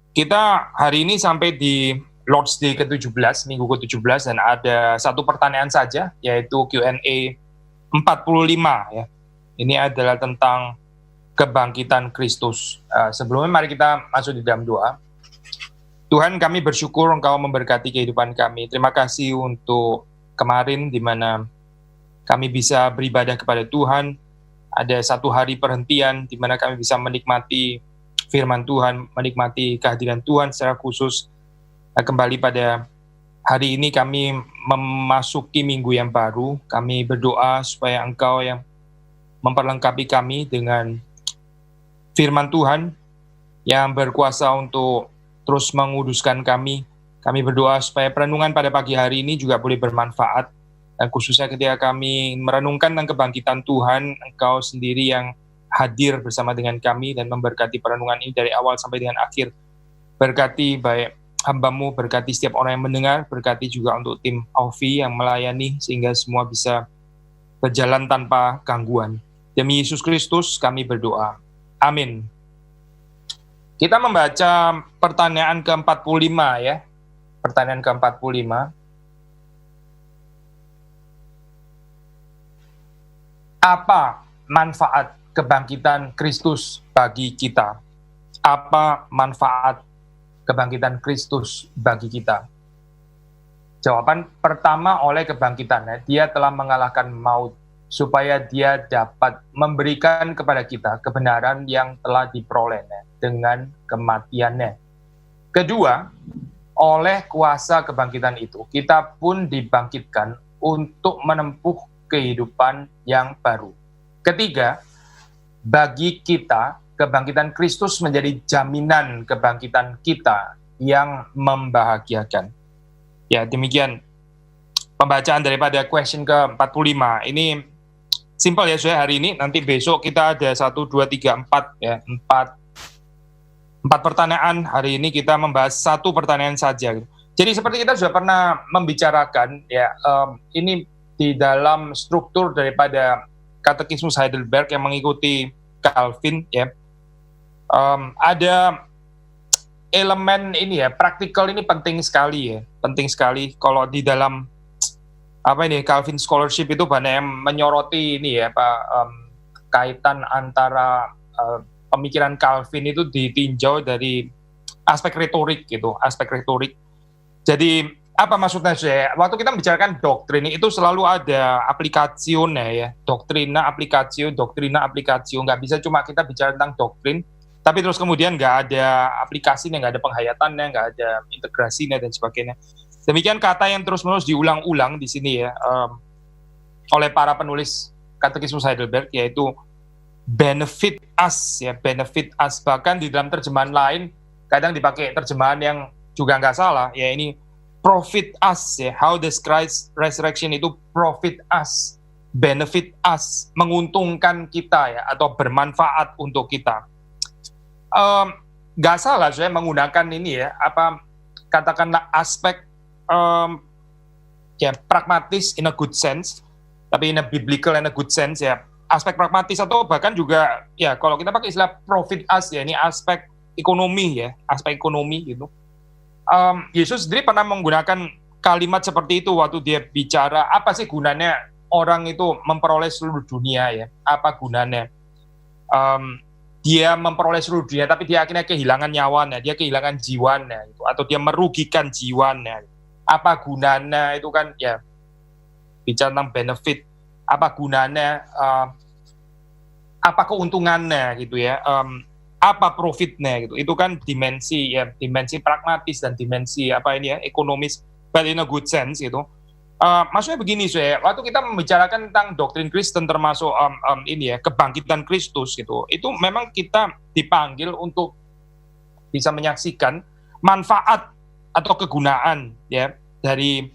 Kita hari ini sampai di Lord's Day ke-17, minggu ke-17, dan ada satu pertanyaan saja, yaitu Q&A 45 ya. Ini adalah tentang kebangkitan Kristus. Sebelumnya mari kita masuk di dalam doa. Tuhan, kami bersyukur Engkau memberkati kehidupan kami. Terima kasih untuk kemarin di mana kami bisa beribadah kepada Tuhan. Ada satu hari perhentian di mana kami bisa menikmati firman Tuhan, menikmati kehadiran Tuhan secara khusus. Kembali pada hari ini kami memasuki minggu yang baru. Kami berdoa supaya Engkau yang memperlengkapi kami dengan firman Tuhan yang berkuasa untuk terus menguduskan kami. Kami berdoa supaya perenungan pada pagi hari ini juga boleh bermanfaat. Dan khususnya ketika kami merenungkan tentang kebangkitan Tuhan, Engkau sendiri yang hadir bersama dengan kami dan memberkati perenungan ini dari awal sampai dengan akhir. Berkati baik hamba-Mu, berkati setiap orang yang mendengar, berkati juga untuk tim Aufi yang melayani sehingga semua bisa berjalan tanpa gangguan. Demi Yesus Kristus kami berdoa. Amin. Kita membaca pertanyaan ke-45 ya. Pertanyaan ke-45. Apa manfaat kebangkitan Kristus bagi kita? Apa manfaat kebangkitan Kristus bagi kita? Jawaban pertama, oleh kebangkitannya, dia telah mengalahkan maut, supaya dia dapat memberikan kepada kita kebenaran yang telah diperolehnya dengan kematiannya. Kedua, oleh kuasa kebangkitan itu, kita pun dibangkitkan untuk menempuh kehidupan yang baru. Ketiga, bagi kita, kebangkitan Kristus menjadi jaminan kebangkitan kita yang membahagiakan. Ya, demikian pembacaan daripada question ke-45. Ini simple ya, saya hari ini, nanti besok kita ada 1, 2, 3, 4 ya, 4 pertanyaan. Hari ini kita membahas satu pertanyaan saja. Jadi seperti kita sudah pernah membicarakan ya, ini di dalam struktur daripada Katekismus Heidelberg yang mengikuti Calvin ya, ada elemen ini ya, praktikal ini penting sekali ya, penting sekali. Kalau di dalam Calvin Scholarship itu banyak yang menyoroti ini ya, kaitan antara pemikiran Calvin itu ditinjau dari aspek retorik gitu, aspek retorik. Jadi apa maksudnya saya? Waktu kita membicarakan doktrin itu selalu ada aplikasinya ya, doktrina aplikasio, nggak bisa cuma kita bicara tentang doktrin, tapi terus kemudian nggak ada aplikasinya, nggak ada penghayatannya, nggak ada integrasinya dan sebagainya. Demikian kata yang terus-menerus diulang-ulang di sini ya, oleh para penulis Katekismus Heidelberg, yaitu benefit us ya, benefit us. Bahkan di dalam terjemahan lain kadang dipakai terjemahan yang juga nggak salah ya, ini profit us ya, how does Christ resurrection itu profit us, benefit us, menguntungkan kita ya, atau bermanfaat untuk kita. Nggak salah saya menggunakan ini ya, katakanlah aspek ya pragmatis in a good sense, tapi in a biblical and a good sense ya, aspek pragmatis, atau bahkan juga ya kalau kita pakai istilah profit us ya, ini aspek ekonomi ya, aspek ekonomi gitu. Yesus sendiri pernah menggunakan kalimat seperti itu waktu dia bicara apa sih gunanya orang itu memperoleh seluruh dunia ya, apa gunanya dia memperoleh seluruh dunia tapi dia akhirnya kehilangan nyawanya, dia kehilangan jiwanya gitu, atau dia merugikan jiwanya, apa gunanya itu kan ya, bicara tentang benefit, apa gunanya, apa keuntungannya gitu ya, apa profitnya gitu. Itu kan dimensi ya, dimensi pragmatis dan dimensi ekonomis, but in a good sense gitu. Maksudnya begini saya, waktu kita membicarakan tentang doktrin Kristen termasuk ini ya, kebangkitan Kristus gitu, itu memang kita dipanggil untuk bisa menyaksikan manfaat atau kegunaan ya dari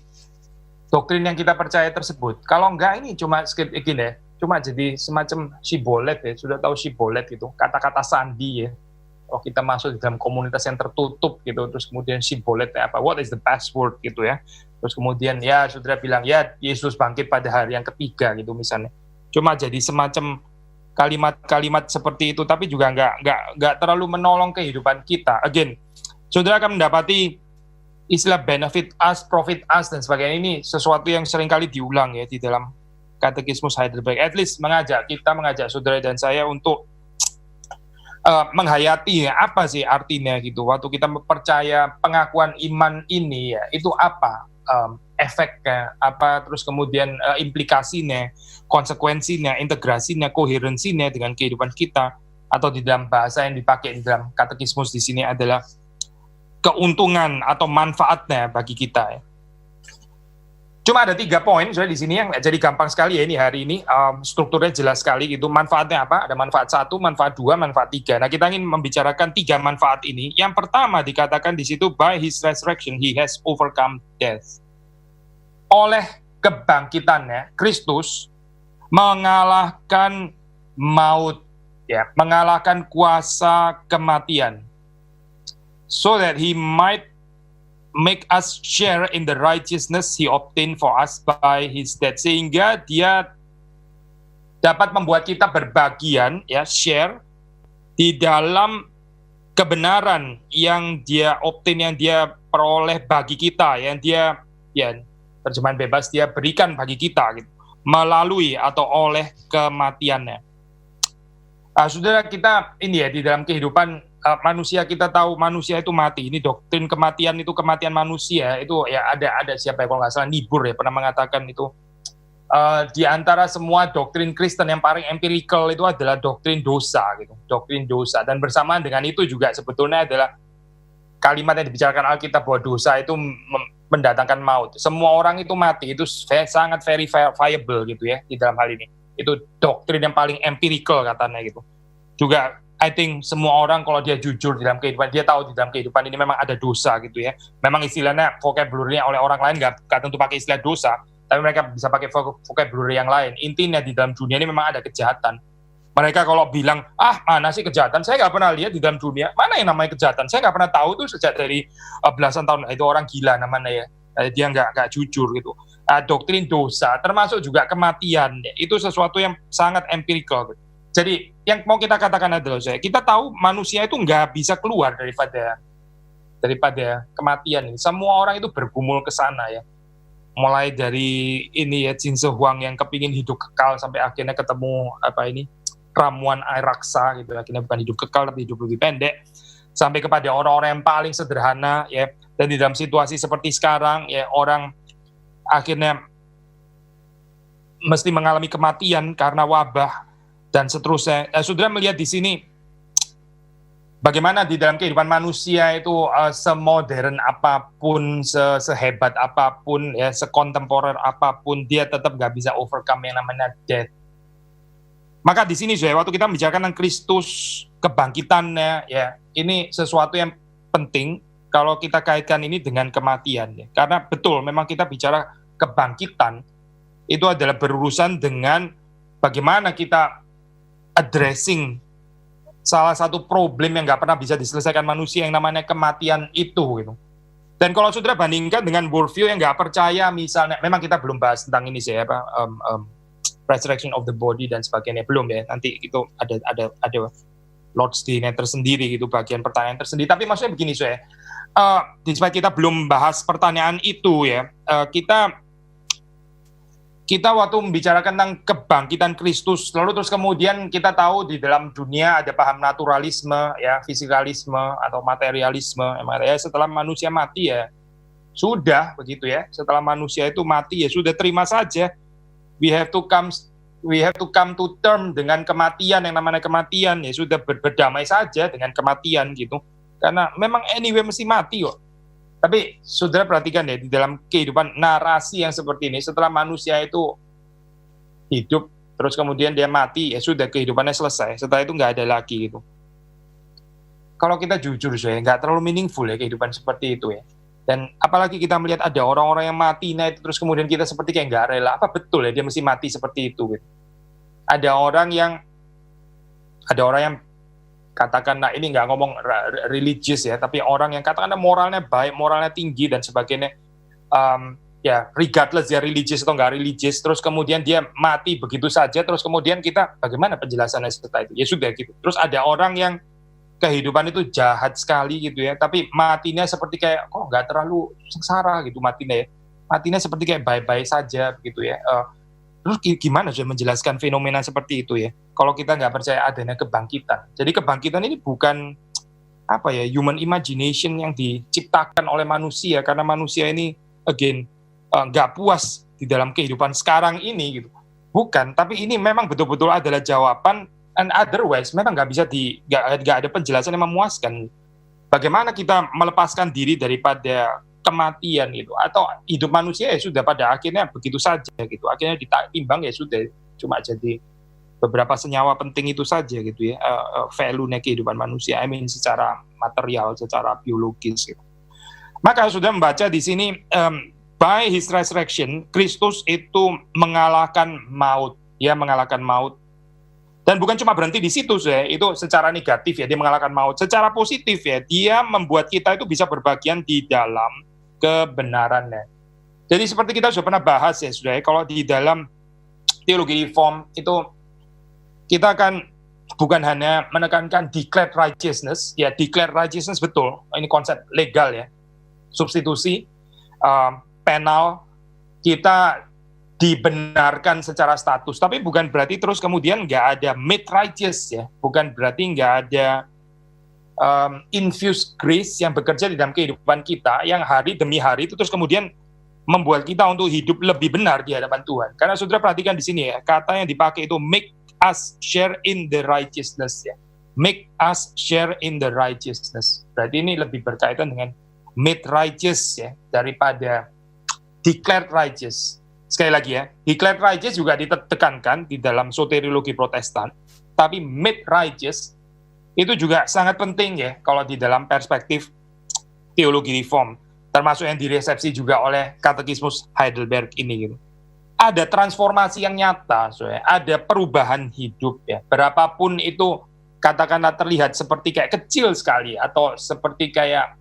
doktrin yang kita percaya tersebut. Kalau enggak, ini cuma gini ya, cuma jadi semacam sibolet ya, sudah tahu sibolet gitu, kata-kata sandi ya. Kalau kita masuk di dalam komunitas yang tertutup gitu, terus kemudian siboletnya apa, what is the password gitu ya, terus kemudian ya saudara bilang ya Yesus bangkit pada hari yang ketiga gitu misalnya, cuma jadi semacam kalimat-kalimat seperti itu, tapi juga nggak terlalu menolong kehidupan kita. Again, saudara akan mendapati istilah benefit us, profit us, dan sebagainya. Ini sesuatu yang seringkali diulang ya di dalam Katekismus Heidelberg. At least mengajak saudara dan saya untuk menghayati ya, apa sih artinya gitu. Waktu kita percaya pengakuan iman ini ya, itu apa efeknya, apa terus kemudian implikasinya, konsekuensinya, integrasinya, koherensinya dengan kehidupan kita, atau di dalam bahasa yang dipakai di dalam katekismus di sini adalah keuntungan atau manfaatnya bagi kita ya. Cuma ada 3 poin soalnya di sini yang jadi gampang sekali ya ini hari ini, strukturnya jelas sekali gitu. Manfaatnya apa? Ada manfaat 1, manfaat 2, manfaat 3. Nah, kita ingin membicarakan 3 manfaat ini. Yang pertama dikatakan di situ, by his resurrection he has overcome death. Oleh kebangkitannya, Kristus mengalahkan maut, ya, mengalahkan kuasa kematian. So that he might make us share in the righteousness he obtained for us by his death. Sehingga dia dapat membuat kita berbagian, ya, share di dalam kebenaran yang dia obtain, yang dia peroleh bagi kita, yang dia, ya, terjemahan bebas, dia berikan bagi kita gitu, melalui atau oleh kematiannya. Saudara, kita ini ya di dalam kehidupan manusia, kita tahu manusia itu mati. Ini doktrin kematian, itu kematian manusia itu ya ada siapa ya, kalau nggak salah Niebuhr ya pernah mengatakan itu, di antara semua doktrin Kristen yang paling empirical itu adalah doktrin dosa gitu, doktrin dosa. Dan bersamaan dengan itu juga sebetulnya adalah kalimat yang dibicarakan Alkitab bahwa dosa itu mendatangkan maut. Semua orang itu mati, itu sangat verifiable gitu ya di dalam hal ini. Itu doktrin yang paling empirical katanya gitu. Juga I think semua orang kalau dia jujur di dalam kehidupan, dia tahu di dalam kehidupan ini memang ada dosa gitu ya. Memang istilahnya, vocabulary-nya oleh orang lain nggak tentu pakai istilah dosa, tapi mereka bisa pakai vocabulary yang lain. Intinya di dalam dunia ini memang ada kejahatan. Mereka kalau bilang, mana sih kejahatan? Saya nggak pernah lihat di dalam dunia. Mana yang namanya kejahatan? Saya nggak pernah tahu tuh sejak dari belasan tahun. Itu orang gila namanya ya. Dia nggak jujur gitu. Doktrin dosa, termasuk juga kematian. Itu sesuatu yang sangat empirical. Jadi yang mau kita katakan adalah, kita tahu manusia itu nggak bisa keluar daripada kematian ini. Semua orang itu bergumul ke sana ya. Mulai dari ini ya, Jin Sehuang yang kepingin hidup kekal sampai akhirnya ketemu ramuan air raksa gitu, akhirnya bukan hidup kekal tapi hidup lebih pendek, sampai kepada orang-orang yang paling sederhana ya. Dan di dalam situasi seperti sekarang ya, orang akhirnya mesti mengalami kematian karena wabah dan seterusnya. Saudara melihat di sini bagaimana di dalam kehidupan manusia itu semodern apapun, sehebat apapun ya, sekontemporer apapun, dia tetap nggak bisa overcome yang namanya death. Maka di sini waktu kita membicarakan tentang Kristus, kebangkitannya ya, ini sesuatu yang penting kalau kita kaitkan ini dengan kematian ya. Karena betul memang kita bicara kebangkitan itu adalah berurusan dengan bagaimana kita addressing salah satu problem yang nggak pernah bisa diselesaikan manusia yang namanya kematian itu gitu. Dan kalau saudara bandingkan dengan worldview yang nggak percaya, misalnya, memang kita belum bahas tentang ini sih resurrection of the body dan sebagainya, belum ya. Nanti itu ada Lord's Day tersendiri gitu, bagian pertanyaan tersendiri. Tapi maksudnya begini despite kita belum bahas pertanyaan itu ya, kita waktu membicarakan tentang kebangkitan Kristus, lalu terus kemudian kita tahu di dalam dunia ada paham naturalisme, ya, fisikalisme atau materialisme. Ya, setelah manusia mati ya sudah begitu ya. Setelah manusia itu mati ya sudah, terima saja. We have to come to term dengan kematian, yang namanya kematian ya sudah, berdamai saja dengan kematian gitu. Karena memang anyway mesti mati kok. Tapi saudara perhatikan ya, di dalam kehidupan narasi yang seperti ini, setelah manusia itu hidup, terus kemudian dia mati, ya sudah, kehidupannya selesai. Setelah itu nggak ada lagi gitu. Kalau kita jujur nggak terlalu meaningful ya kehidupan seperti itu ya. Dan apalagi kita melihat ada orang-orang yang mati, nah itu terus kemudian kita seperti kayak nggak rela. Apa betul ya dia mesti mati seperti itu gitu. Ada orang yang katakan, nah ini nggak ngomong religious ya, tapi orang yang katakan moralnya baik, moralnya tinggi dan sebagainya, ya regardless dia religious atau nggak religious, terus kemudian dia mati begitu saja, terus kemudian kita bagaimana penjelasannya setelah itu? Ya sudah gitu. Terus ada orang yang kehidupan itu jahat sekali gitu ya, tapi matinya seperti kayak kok nggak terlalu sengsara gitu matinya ya. Matinya seperti kayak bye-bye saja gitu ya. Terus gimana sudah menjelaskan fenomena seperti itu ya? Kalau kita nggak percaya adanya kebangkitan. Jadi kebangkitan ini bukan apa ya, human imagination yang diciptakan oleh manusia karena manusia ini again nggak puas di dalam kehidupan sekarang ini gitu. Bukan, tapi ini memang betul-betul adalah jawaban, and otherwise memang nggak bisa nggak ada penjelasan yang memuaskan. Bagaimana kita melepaskan diri daripada kematian itu, atau hidup manusia ya sudah pada akhirnya begitu saja gitu, akhirnya ditimbang ya sudah cuma jadi beberapa senyawa penting itu saja gitu ya, value-nya kehidupan manusia, I mean secara material, secara biologis gitu. Maka sudah membaca di sini, by his resurrection, Kristus itu mengalahkan maut, ya mengalahkan maut. Dan bukan cuma berhenti di situ, ya, itu secara negatif ya, dia mengalahkan maut. Secara positif ya, dia membuat kita itu bisa berbagian di dalam kebenarannya. Jadi seperti kita sudah pernah bahas ya, sudah kalau di dalam teologi reform itu kita akan bukan hanya menekankan declared righteousness, ya declared righteousness betul, ini konsep legal ya, substitusi, penal, kita dibenarkan secara status, tapi bukan berarti terus kemudian nggak ada made righteous ya, bukan berarti nggak ada infused grace yang bekerja di dalam kehidupan kita, yang hari demi hari itu terus kemudian membuat kita untuk hidup lebih benar di hadapan Tuhan. Karena saudara perhatikan di sini ya, kata yang dipakai itu make us share in the righteousness ya, make us share in the righteousness. Berarti ini lebih berkaitan dengan made righteous ya, daripada declared righteous. Sekali lagi ya, declared righteous juga ditekankan di dalam soteriologi Protestan, tapi made righteous itu juga sangat penting ya kalau di dalam perspektif teologi reform, termasuk yang diresepsi juga oleh Katekismus Heidelberg ini gitu. Ada transformasi yang nyata, so ya. Ada perubahan hidup ya, berapapun itu katakanlah terlihat seperti kayak kecil sekali atau seperti kayak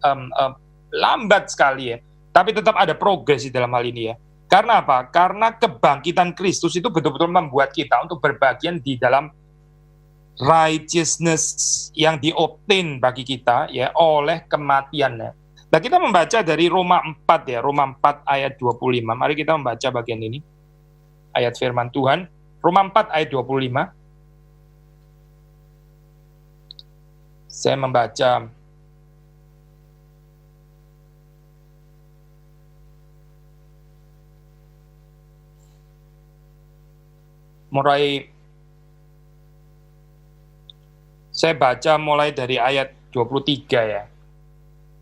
lambat sekali ya, tapi tetap ada progres di dalam hal ini ya. Karena apa? Karena kebangkitan Kristus itu betul-betul membuat kita untuk berbagian di dalam righteousness yang diobtain bagi kita ya oleh kematiannya. Nah, kita membaca dari Roma 4 ya, Roma 4 ayat 25. Mari kita membaca bagian ini. Ayat firman Tuhan, Roma 4 ayat 25. Saya membaca saya baca mulai dari ayat 23 ya.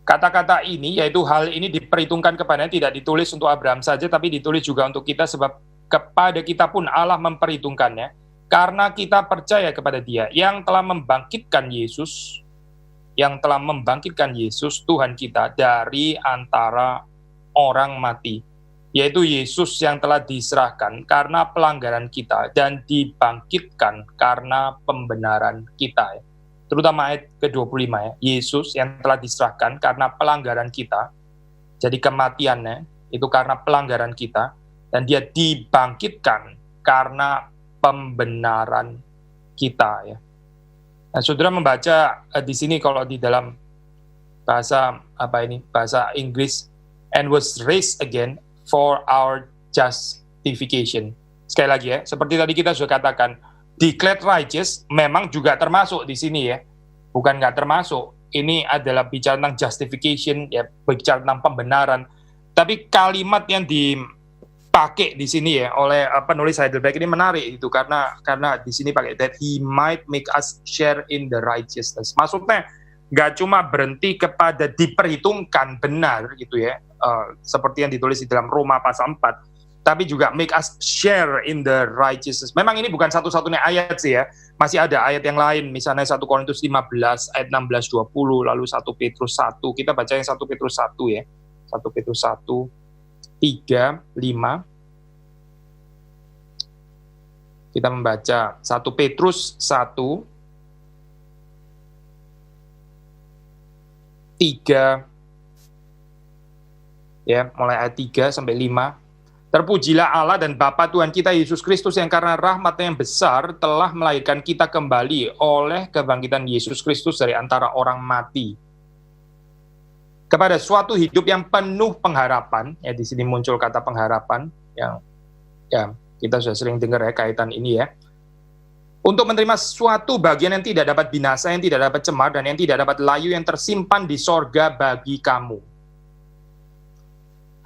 Kata-kata ini, yaitu hal ini diperhitungkan kepadanya tidak ditulis untuk Abraham saja, tapi ditulis juga untuk kita, sebab kepada kita pun Allah memperhitungkannya, karena kita percaya kepada Dia yang telah membangkitkan Yesus, Tuhan kita, dari antara orang mati, yaitu Yesus yang telah diserahkan karena pelanggaran kita dan dibangkitkan karena pembenaran kita. Terutama ayat ke-25 ya, Yesus yang telah diserahkan karena pelanggaran kita, jadi kematiannya itu karena pelanggaran kita, dan dia dibangkitkan karena pembenaran kita ya. Nah, saudara membaca di sini kalau di dalam bahasa Inggris, and was raised again for our justification. Sekali lagi ya, seperti tadi kita sudah katakan, declared righteous memang juga termasuk di sini ya, bukan nggak termasuk. Ini adalah bicara tentang justification ya, bicara tentang pembenaran. Tapi kalimat yang dipakai di sini ya oleh penulis Heidelberg ini menarik itu, karena di sini pakai that he might make us share in the righteousness. Maksudnya nggak cuma berhenti kepada diperhitungkan benar gitu ya, seperti yang ditulis di dalam Roma pasal 4, tapi juga make us share in the righteousness. Memang ini bukan satu-satunya ayat sih ya, masih ada ayat yang lain, misalnya 1 Korintus 15 ayat 16-20, lalu 1 Petrus 1, kita baca yang 1 Petrus 1 ya, 1 Petrus 1, 3, 5, kita membaca 1 Petrus 1, 3 ya, mulai ayat 3 sampai 5. Terpujilah Allah dan Bapa Tuhan kita Yesus Kristus yang karena rahmat-Nya yang besar telah melahirkan kita kembali oleh kebangkitan Yesus Kristus dari antara orang mati kepada suatu hidup yang penuh pengharapan. Ya, di sini muncul kata pengharapan yang ya kita sudah sering dengar ya kaitan ini ya. Untuk menerima suatu bagian yang tidak dapat binasa, yang tidak dapat cemar, dan yang tidak dapat layu yang tersimpan di sorga bagi kamu.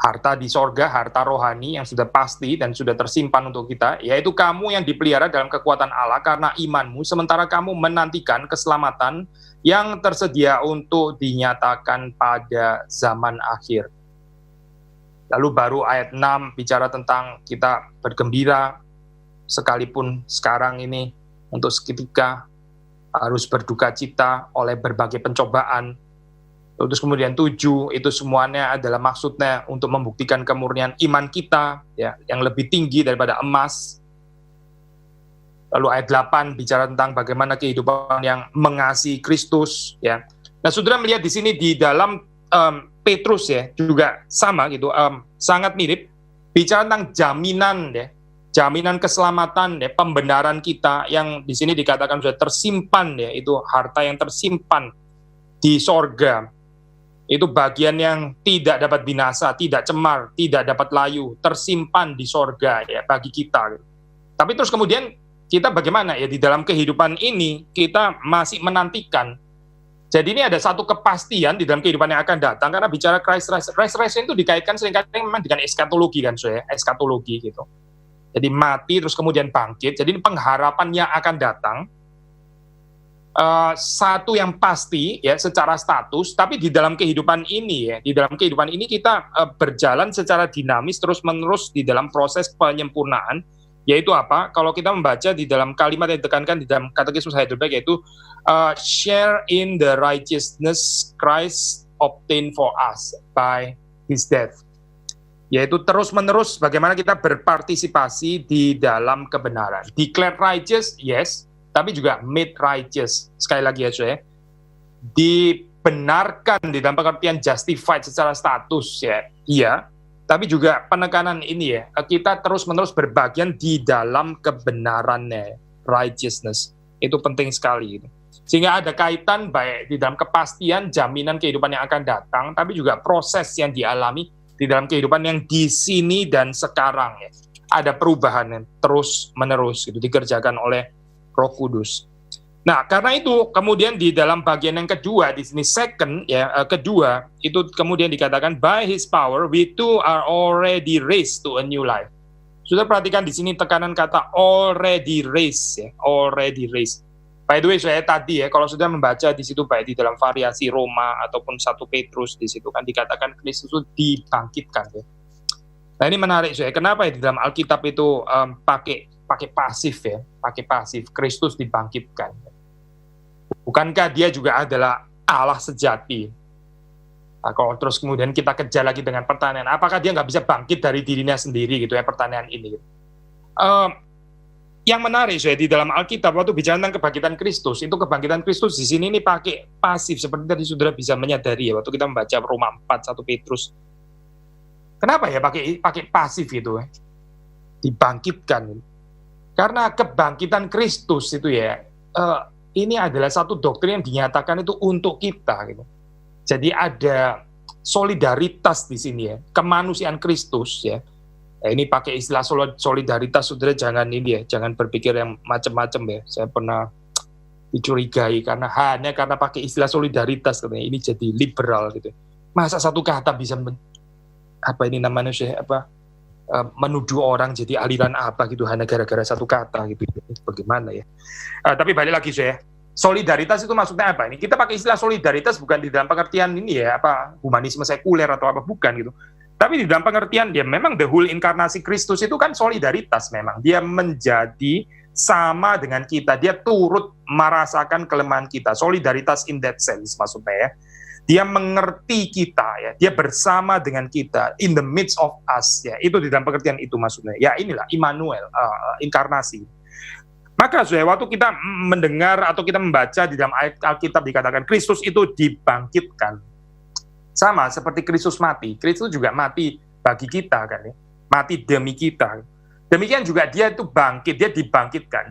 Harta di sorga, harta rohani yang sudah pasti dan sudah tersimpan untuk kita, yaitu kamu yang dipelihara dalam kekuatan Allah karena imanmu, sementara kamu menantikan keselamatan yang tersedia untuk dinyatakan pada zaman akhir. Lalu baru ayat 6 bicara tentang kita bergembira, sekalipun sekarang ini untuk seketika harus berduka cita oleh berbagai pencobaan. Terus kemudian 7, itu semuanya adalah maksudnya untuk membuktikan kemurnian iman kita ya, yang lebih tinggi daripada emas. Lalu ayat 8 bicara tentang bagaimana kehidupan yang mengasihi Kristus ya. Nah, Saudara melihat di sini di dalam Petrus ya juga sama gitu, sangat mirip bicara tentang jaminan ya. Jaminan keselamatan ya, pembenaran kita yang di sini dikatakan sudah tersimpan ya, itu harta yang tersimpan di sorga. Itu bagian yang tidak dapat binasa, tidak cemar, tidak dapat layu, tersimpan di sorga ya bagi kita. Tapi terus kemudian kita bagaimana ya di dalam kehidupan ini kita masih menantikan. Jadi ini ada satu kepastian di dalam kehidupan yang akan datang karena bicara Christ resurrection itu dikaitkan seringkali memang dengan eskatologi kan, so ya, eskatologi gitu. Jadi mati terus kemudian bangkit. Jadi ini pengharapan yang akan datang. Satu yang pasti ya secara status, tapi di dalam kehidupan ini ya, di dalam kehidupan ini kita berjalan secara dinamis terus-menerus di dalam proses penyempurnaan, yaitu apa? Kalau kita membaca di dalam kalimat yang ditekankan di dalam Katekismus Heidelberg yaitu share in the righteousness Christ obtained for us by his death. Yaitu terus-menerus bagaimana kita berpartisipasi di dalam kebenaran. Declared righteous, yes, tapi juga made righteous. Sekali lagi ya, saya dibenarkan di dalam pengertian justified secara status ya, iya. Tapi juga penekanan ini ya, kita terus-menerus berbagian di dalam kebenarannya, righteousness. Itu penting sekali. Sehingga ada kaitan baik di dalam kepastian, jaminan kehidupan yang akan datang, tapi juga proses yang dialami di dalam kehidupan yang di sini dan sekarang ya. Ada perubahan yang terus-menerus gitu, dikerjakan oleh Roh Kudus. Nah, karena itu kemudian di dalam bagian yang kedua di sini second ya, kedua itu kemudian dikatakan by his power we too are already raised to a new life. Sudah perhatikan di sini tekanan kata already raised ya, already raised. By the way, saya tadi ya kalau sudah membaca di situ baik di dalam variasi Roma ataupun 1 Petrus di situ kan dikatakan Kristus itu dibangkitkan ya. Nah, ini menarik saya. Kenapa ya di dalam Alkitab itu pakai pasif ya, pakai pasif, Kristus dibangkitkan. Bukankah dia juga adalah Allah sejati? Nah, kalau terus kemudian kita kejar lagi dengan pertanyaan, apakah dia nggak bisa bangkit dari dirinya sendiri gitu ya, pertanyaan ini. Yang menarik saya di dalam Alkitab waktu bicara tentang kebangkitan Kristus, itu kebangkitan Kristus di sini ini pakai pasif, seperti tadi saudara bisa menyadari ya waktu kita membaca Roma 4, 1 Petrus. Kenapa ya pakai pasif itu ya? Dibangkitkan. Karena kebangkitan Kristus itu ya, ini adalah satu doktrin yang dinyatakan itu untuk kita gitu. Jadi ada solidaritas di sini ya, kemanusiaan Kristus ya. Nah, ini pakai istilah solidaritas, saudara jangan ini ya, jangan berpikir yang macam-macam ya. Saya pernah dicurigai hanya karena pakai istilah solidaritas katanya ini jadi liberal gitu. Masa satu kata bisa menuduh orang jadi aliran apa gitu hanya gara-gara satu kata gitu. Bagaimana ya? Tapi balik lagi saya, solidaritas itu maksudnya apa? Ini kita pakai istilah solidaritas bukan di dalam pengertian ini ya, humanisme sekuler atau apa, bukan gitu. Tapi di dalam pengertian dia memang the whole inkarnasi Kristus itu kan solidaritas memang. Dia menjadi sama dengan kita, dia turut merasakan kelemahan kita. Solidaritas in that sense maksudnya ya. Dia mengerti kita ya, dia bersama dengan kita in the midst of us ya. Itu di dalam pengertian itu maksudnya. Ya inilah Immanuel, inkarnasi. Maka waktu kita mendengar atau kita membaca di dalam ayat Alkitab dikatakan Kristus itu dibangkitkan. Sama seperti Kristus mati. Kristus juga mati bagi kita kan ya. mati demi kita. Demikian juga dia itu bangkit, dia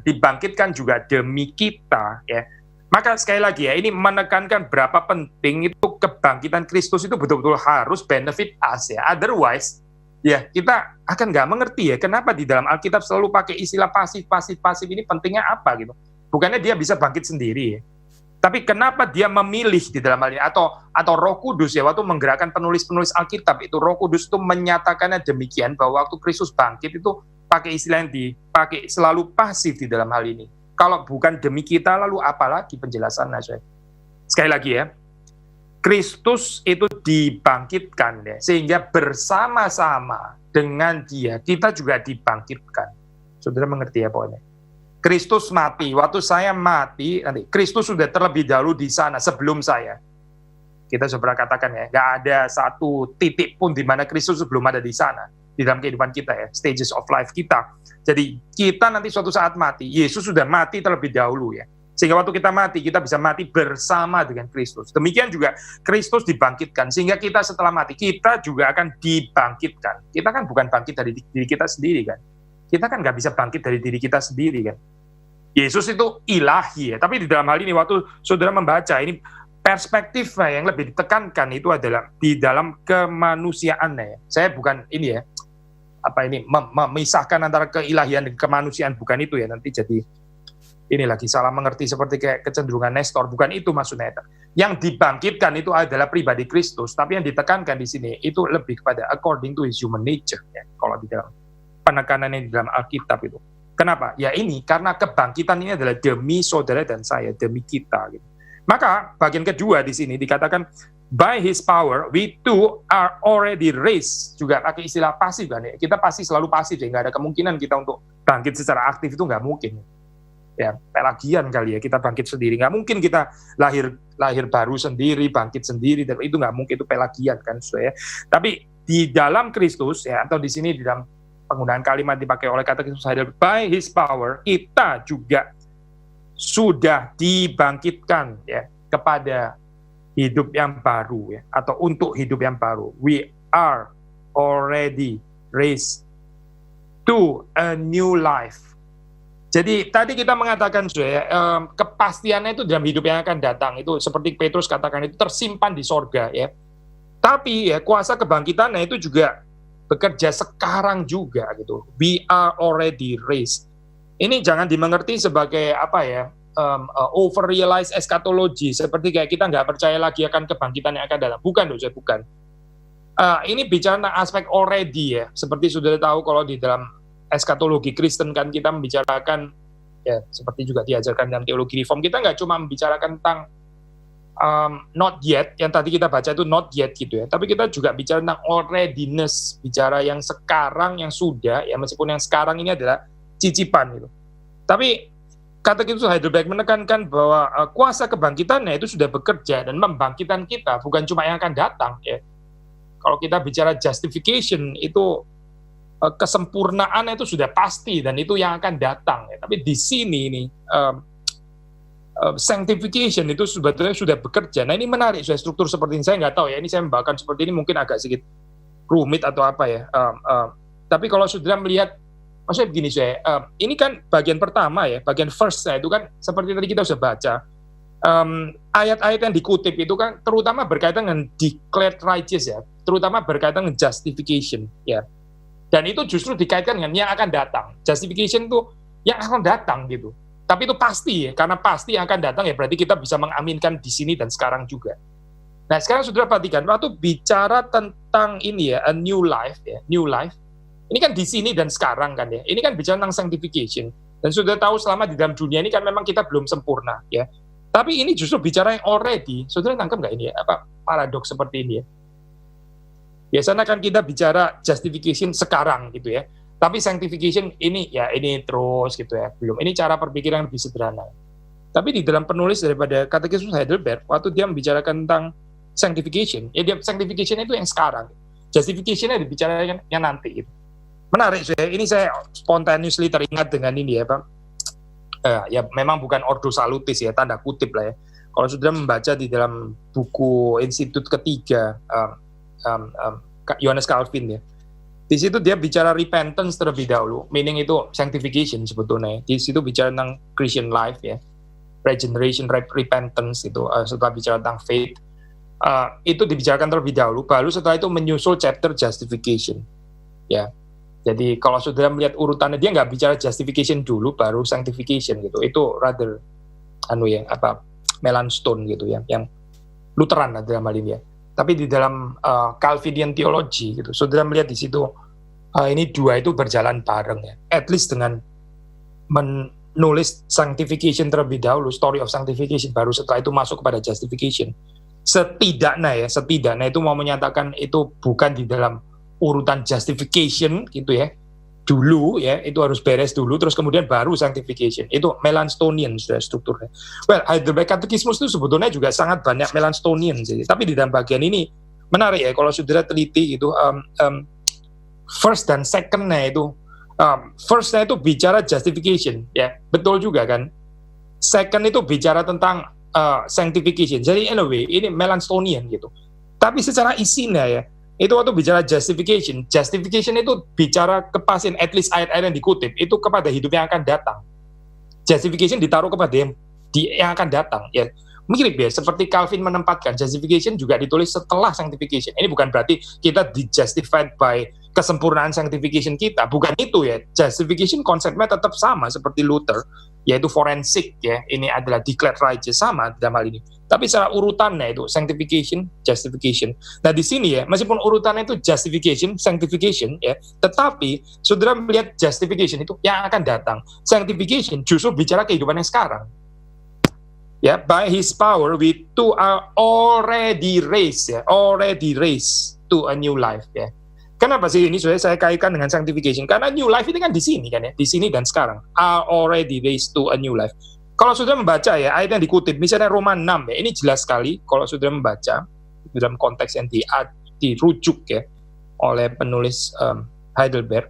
dibangkitkan juga demi kita, ya. Maka sekali lagi ya, ini menekankan berapa penting itu kebangkitan Kristus itu betul-betul harus benefit us ya. Otherwise, ya kita akan nggak mengerti ya kenapa di dalam Alkitab selalu pakai istilah pasif ini pentingnya apa gitu. Bukannya dia bisa bangkit sendiri ya. Tapi kenapa dia memilih di dalam hal ini atau Roh Kudus ya waktu menggerakkan penulis-penulis Alkitab itu Roh Kudus itu menyatakannya demikian bahwa waktu Kristus bangkit itu pakai istilah yang dipakai selalu pasif di dalam hal ini. Kalau bukan demi kita, lalu apalagi penjelasannya, saya. Sekali lagi ya, Kristus itu dibangkitkan ya, sehingga bersama-sama dengan dia, kita juga dibangkitkan. Saudara mengerti ya pokoknya. Kristus mati, waktu saya mati, nanti Kristus sudah terlebih dahulu di sana sebelum saya. Kita sudah pernah katakan ya, nggak ada satu titik pun di mana Kristus belum ada di sana. Di dalam kehidupan kita ya, stages of life kita. Jadi kita nanti suatu saat mati, Yesus sudah mati terlebih dahulu ya. Sehingga waktu kita mati, kita bisa mati bersama dengan Kristus. Demikian juga Kristus dibangkitkan, sehingga kita setelah mati, kita juga akan dibangkitkan. Kita kan bukan bangkit dari diri kita sendiri kan. Kita kan nggak bisa bangkit dari diri kita sendiri kan. Yesus itu ilahi ya, tapi di dalam hal ini waktu saudara membaca, ini perspektif yang lebih ditekankan itu adalah di dalam kemanusiaannya ya. Saya bukan ini ya, memisahkan antara keilahian dan kemanusiaan, bukan itu ya, nanti jadi ini lagi salah mengerti seperti kayak kecenderungan Nestor, bukan itu maksudnya. Yang dibangkitkan itu adalah pribadi Kristus, tapi yang ditekankan di sini itu lebih kepada according to his human nature ya, kalau di dalam penekanannya di dalam Alkitab itu. Kenapa? Ya ini karena kebangkitan ini adalah demi saudara dan saya, demi kita gitu. Maka bagian kedua di sini dikatakan by his power, we too are already raised. Juga pakai istilah pasif kan ya. Kita pasti selalu pasif ya. Nggak ada kemungkinan kita untuk bangkit secara aktif, itu nggak mungkin. Ya, pelagian kali ya, kita bangkit sendiri. Nggak mungkin kita lahir baru sendiri, bangkit sendiri. Itu nggak mungkin, itu pelagian kan. Ya. Tapi di dalam Kristus, ya, atau di sini di dalam penggunaan kalimat dipakai oleh kata Kristus, by his power, kita juga sudah dibangkitkan ya kepada hidup yang baru ya, atau untuk hidup yang baru. We are already raised to a new life. Jadi tadi kita mengatakan kepastiannya itu dalam hidup yang akan datang itu seperti Petrus katakan itu tersimpan di sorga ya. Tapi ya kuasa kebangkitannya itu juga bekerja sekarang juga gitu. We are already raised. Ini jangan dimengerti sebagai over-realize eskatologi, seperti kayak kita nggak percaya lagi akan kebangkitan yang akan datang. Bukan, bukan. Ini bicara tentang aspek already ya, seperti sudah tahu kalau di dalam eskatologi Kristen kan kita membicarakan, ya seperti juga diajarkan dalam teologi reform, kita nggak cuma membicarakan tentang not yet, yang tadi kita baca itu not yet gitu ya, tapi kita juga bicara tentang alreadiness, bicara yang sekarang, yang sudah, ya meskipun yang sekarang ini adalah cicipan gitu. Tapi kata Kristus Heidelberg menekankan bahwa kuasa kebangkitannya itu sudah bekerja dan membangkitkan kita, bukan cuma yang akan datang ya. Kalau kita bicara justification itu kesempurnaan itu sudah pasti dan itu yang akan datang ya. Tapi di sini ini sanctification itu sebetulnya sudah bekerja. Nah ini menarik, struktur seperti ini saya nggak tahu ya. Ini saya membawakan seperti ini mungkin agak sedikit rumit atau apa ya. Tapi kalau saudara melihat, maksudnya begini ini kan bagian pertama ya, bagian first-nya itu kan seperti tadi kita sudah baca. Ayat-ayat yang dikutip itu kan terutama berkaitan dengan declared righteous ya, terutama berkaitan dengan justification ya. Dan itu justru dikaitkan dengan yang akan datang. Justification itu yang akan datang gitu. Tapi itu pasti ya, karena pasti yang akan datang ya berarti kita bisa mengaminkan di sini dan sekarang juga. Nah sekarang saudara perhatikan, waktu bicara tentang ini ya, a new life ya, new life, ini kan di sini dan sekarang kan ya. Ini kan bicara tentang sanctification. Dan sudah tahu selama di dalam dunia ini kan memang kita belum sempurna ya. Tapi ini justru bicara yang already. Saudara tangkap nggak ini ya? Apa paradoks seperti ini ya? Biasanya kan kita bicara justification sekarang gitu ya. Tapi sanctification ini ya ini terus gitu ya. Belum. Ini cara berpikir yang lebih sederhana. Tapi di dalam penulis daripada Katekismus Heidelberg, waktu dia membicarakan tentang sanctification, ya dia sanctification itu yang sekarang. Justification-nya dibicarakan yang nanti gitu. Menarik, ini saya spontaneously teringat dengan ini ya Pak. Ya memang bukan ordo salutis ya, tanda kutip lah ya. Kalau sudah membaca di dalam buku Institut Ketiga Johannes Calvin ya, Di situ dia bicara repentance terlebih dahulu, meaning itu sanctification sebetulnya. Di situ bicara tentang Christian life ya, regeneration, repentance itu. Setelah bicara tentang faith, itu dibicarakan terlebih dahulu. Baru setelah itu menyusul chapter justification. Ya, jadi kalau saudara melihat urutannya, dia nggak bicara justification dulu, baru sanctification gitu. Itu rather Melanchthon gitu ya, yang Lutheran dalam hal ini ya. Tapi di dalam Calvinian theology gitu, saudara melihat di situ ini dua itu berjalan bareng ya. At least dengan menulis sanctification terlebih dahulu, story of sanctification, baru setelah itu masuk kepada justification. Setidaknya itu mau menyatakan itu bukan di dalam urutan justification gitu ya. Dulu ya, itu harus beres dulu, terus kemudian baru sanctification. Itu Melanchthonian sudah strukturnya. Well, Heidelberg Catechismus itu sebetulnya juga sangat banyak Melanchthonian sih. Tapi di dalam bagian ini menarik ya, kalau saudara teliti gitu, first dan second-nya itu, first-nya itu bicara justification, ya betul juga kan. Second itu bicara tentang sanctification. Jadi anyway, ini Melanchthonian gitu. Tapi secara isinya ya, itu waktu bicara justification itu bicara kepastian, at least ayat-ayat yang dikutip itu kepada hidup yang akan datang. Justification ditaruh kepada yang akan datang ya. Mirip ya, seperti Calvin menempatkan justification juga ditulis setelah sanctification. Ini bukan berarti kita di-justified by kesempurnaan sanctification kita, bukan itu ya. Justification konsepnya tetap sama seperti Luther, yaitu forensik ya. Ini adalah declared righteous, sama dalam hal ini. Tapi secara urutannya itu sanctification, justification. Nah di sini ya, meskipun urutannya itu justification, sanctification ya, tetapi saudara melihat justification itu yang akan datang. Sanctification justru bicara kehidupan yang sekarang. Ya, by His power we too are already raised to a new life ya. Kenapa sih ini saya kaitkan dengan sanctification? Karena new life itu kan di sini kan ya, di sini dan sekarang. Are already raised to a new life. Kalau sudah membaca ya, ayat yang dikutip, misalnya Roma 6 ya, ini jelas sekali kalau sudah membaca dalam konteks yang dirujuk ya oleh penulis Heidelberg.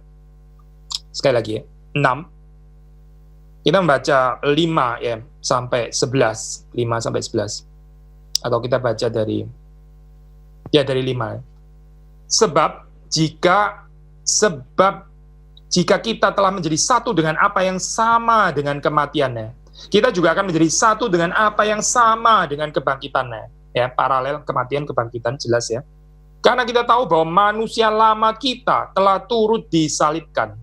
Sekali lagi ya, 6. Kita membaca 5 ya sampai 11, 5 sampai 11. Atau kita baca dari 5. Sebab jika kita telah menjadi satu dengan apa yang sama dengan kematiannya, kita juga akan menjadi satu dengan apa yang sama dengan kebangkitannya. Ya, paralel kematian kebangkitan jelas ya. Karena kita tahu bahwa manusia lama kita telah turut disalibkan,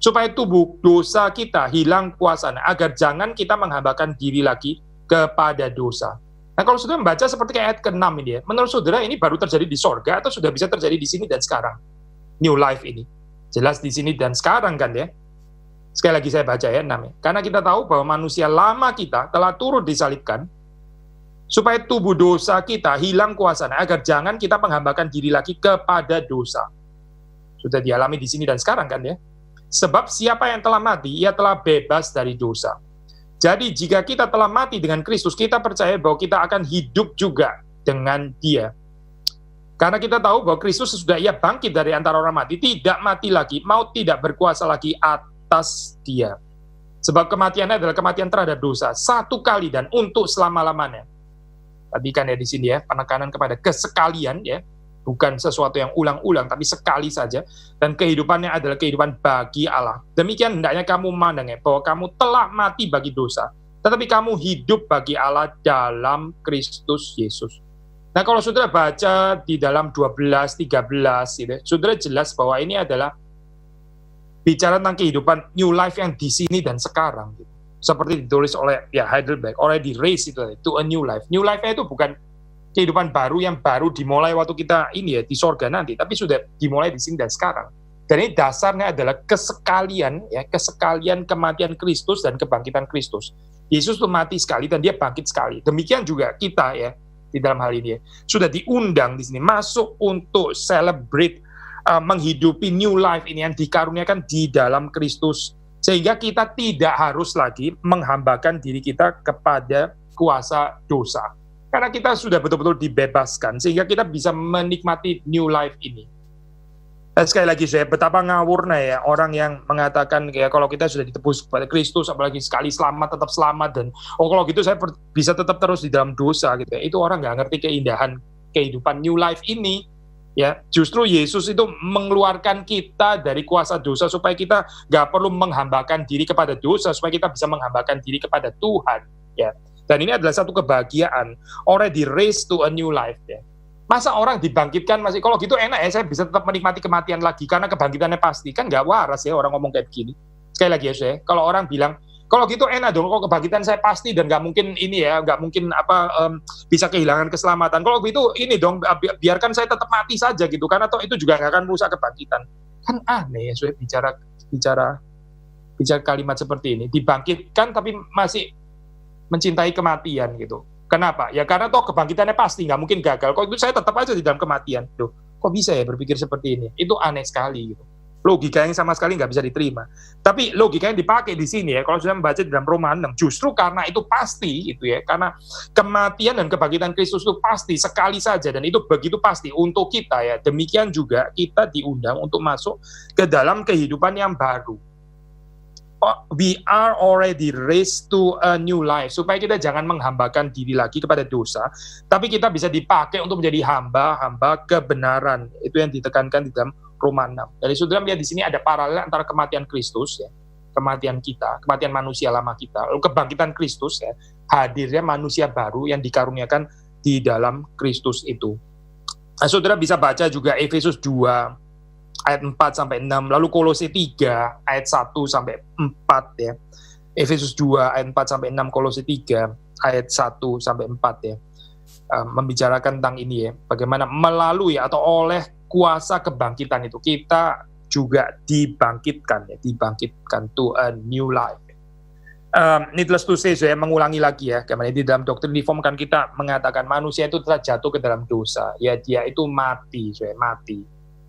supaya tubuh dosa kita hilang kuasanya, agar jangan kita menghambakan diri lagi kepada dosa. Nah, kalau sudah membaca seperti ayat ke-6 ini ya, menurut saudara ini baru terjadi di sorga atau sudah bisa terjadi di sini dan sekarang? New life ini. Jelas di sini dan sekarang kan ya. Sekali lagi saya baca ya 6 ya. Karena kita tahu bahwa manusia lama kita telah turut disalibkan, supaya tubuh dosa kita hilang kuasanya, agar jangan kita menghambakan diri lagi kepada dosa. Sudah dialami di sini dan sekarang kan ya. Sebab siapa yang telah mati, ia telah bebas dari dosa. Jadi jika kita telah mati dengan Kristus, kita percaya bahwa kita akan hidup juga dengan Dia. Karena kita tahu bahwa Kristus sudah ia bangkit dari antara orang mati, tidak mati lagi, maut tidak berkuasa lagi atas Dia. Sebab kematiannya adalah kematian terhadap dosa, satu kali dan untuk selama-lamanya. Tadi kan ya di sini ya, penekanan kepada kesekalian ya, bukan sesuatu yang ulang-ulang, tapi sekali saja. Dan kehidupannya adalah kehidupan bagi Allah. Demikian hendaknya kamu memandang ya, bahwa kamu telah mati bagi dosa, tetapi kamu hidup bagi Allah dalam Kristus Yesus. Nah kalau saudara baca di dalam 12, 13, gitu, saudara jelas bahwa ini adalah bicara tentang kehidupan new life yang di sini dan sekarang. Gitu. Seperti ditulis oleh ya Heidelberg, already raised itu to a new life. New life-nya itu bukan kehidupan baru yang baru dimulai waktu kita ini ya di sorga nanti, tapi sudah dimulai di sini dan sekarang. Dan ini dasarnya adalah kesekalian kematian Kristus dan kebangkitan Kristus. Yesus itu mati sekali dan dia bangkit sekali. Demikian juga kita ya di dalam hal ini ya, sudah diundang di sini masuk untuk celebrate menghidupi new life ini yang dikaruniakan di dalam Kristus, sehingga kita tidak harus lagi menghambakan diri kita kepada kuasa dosa. Karena kita sudah betul-betul dibebaskan, sehingga kita bisa menikmati new life ini. Dan sekali lagi saya betapa ngawurnya ya orang yang mengatakan ya kalau kita sudah ditebus kepada Kristus, apalagi sekali selamat tetap selamat, dan kalau gitu saya bisa tetap terus di dalam dosa gitu ya. Itu orang nggak ngerti keindahan kehidupan new life ini. Ya, justru Yesus itu mengeluarkan kita dari kuasa dosa supaya kita nggak perlu menghambakan diri kepada dosa, supaya kita bisa menghambakan diri kepada Tuhan. Ya, dan ini adalah satu kebahagiaan, already raised to a new life. Ya. Masa orang dibangkitkan masih, kalau gitu enak ya, saya bisa tetap menikmati kematian lagi karena kebangkitannya pasti. Kan nggak waras ya orang ngomong kayak begini. Sekali lagi ya, saya, kalau orang bilang, kalau gitu enak dong, kalau kebangkitan saya pasti dan nggak mungkin ini ya, nggak mungkin bisa kehilangan keselamatan. Kalau gitu ini dong, biarkan saya tetap mati saja gitu, karena toh itu juga nggak akan merusak kebangkitan. Kan aneh ya, saya bicara kalimat seperti ini. Dibangkitkan tapi masih mencintai kematian gitu. Kenapa? Ya karena toh kebangkitannya pasti nggak mungkin gagal. Kok itu saya tetap aja di dalam kematian. Duh, kok bisa ya berpikir seperti ini? Itu aneh sekali gitu. Logika yang sama sekali nggak bisa diterima. Tapi logika yang dipakai di sini ya, kalau sudah membaca di dalam Roma 6, justru karena itu pasti gitu ya, karena kematian dan kebangkitan Kristus itu pasti sekali saja dan itu begitu pasti untuk kita ya. Demikian juga kita diundang untuk masuk ke dalam kehidupan yang baru. We are already raised to a new life, supaya kita jangan menghambakan diri lagi kepada dosa, tapi kita bisa dipakai untuk menjadi hamba kebenaran. Itu yang ditekankan di dalam Roma 6. Jadi saudara melihat di sini ada paralel antara kematian Kristus ya, kematian kita, kematian manusia lama kita, lalu kebangkitan Kristus ya, hadirnya manusia baru yang dikaruniakan di dalam Kristus itu. Nah, saudara bisa baca juga Efesus 2 ayat 4 sampai 6, lalu Kolose 3 ayat 1 sampai 4 ya. Efesus 2 ayat 4 sampai 6, Kolose 3 ayat 1 sampai 4 ya. Membicarakan tentang ini ya, bagaimana melalui atau oleh kuasa kebangkitan itu kita juga dibangkitkan ya, dibangkitkan to a new life. Needless to say, saya mengulangi lagi ya, karena di dalam doktrin reform kan kita mengatakan manusia itu telah jatuh ke dalam dosa, ya dia itu mati,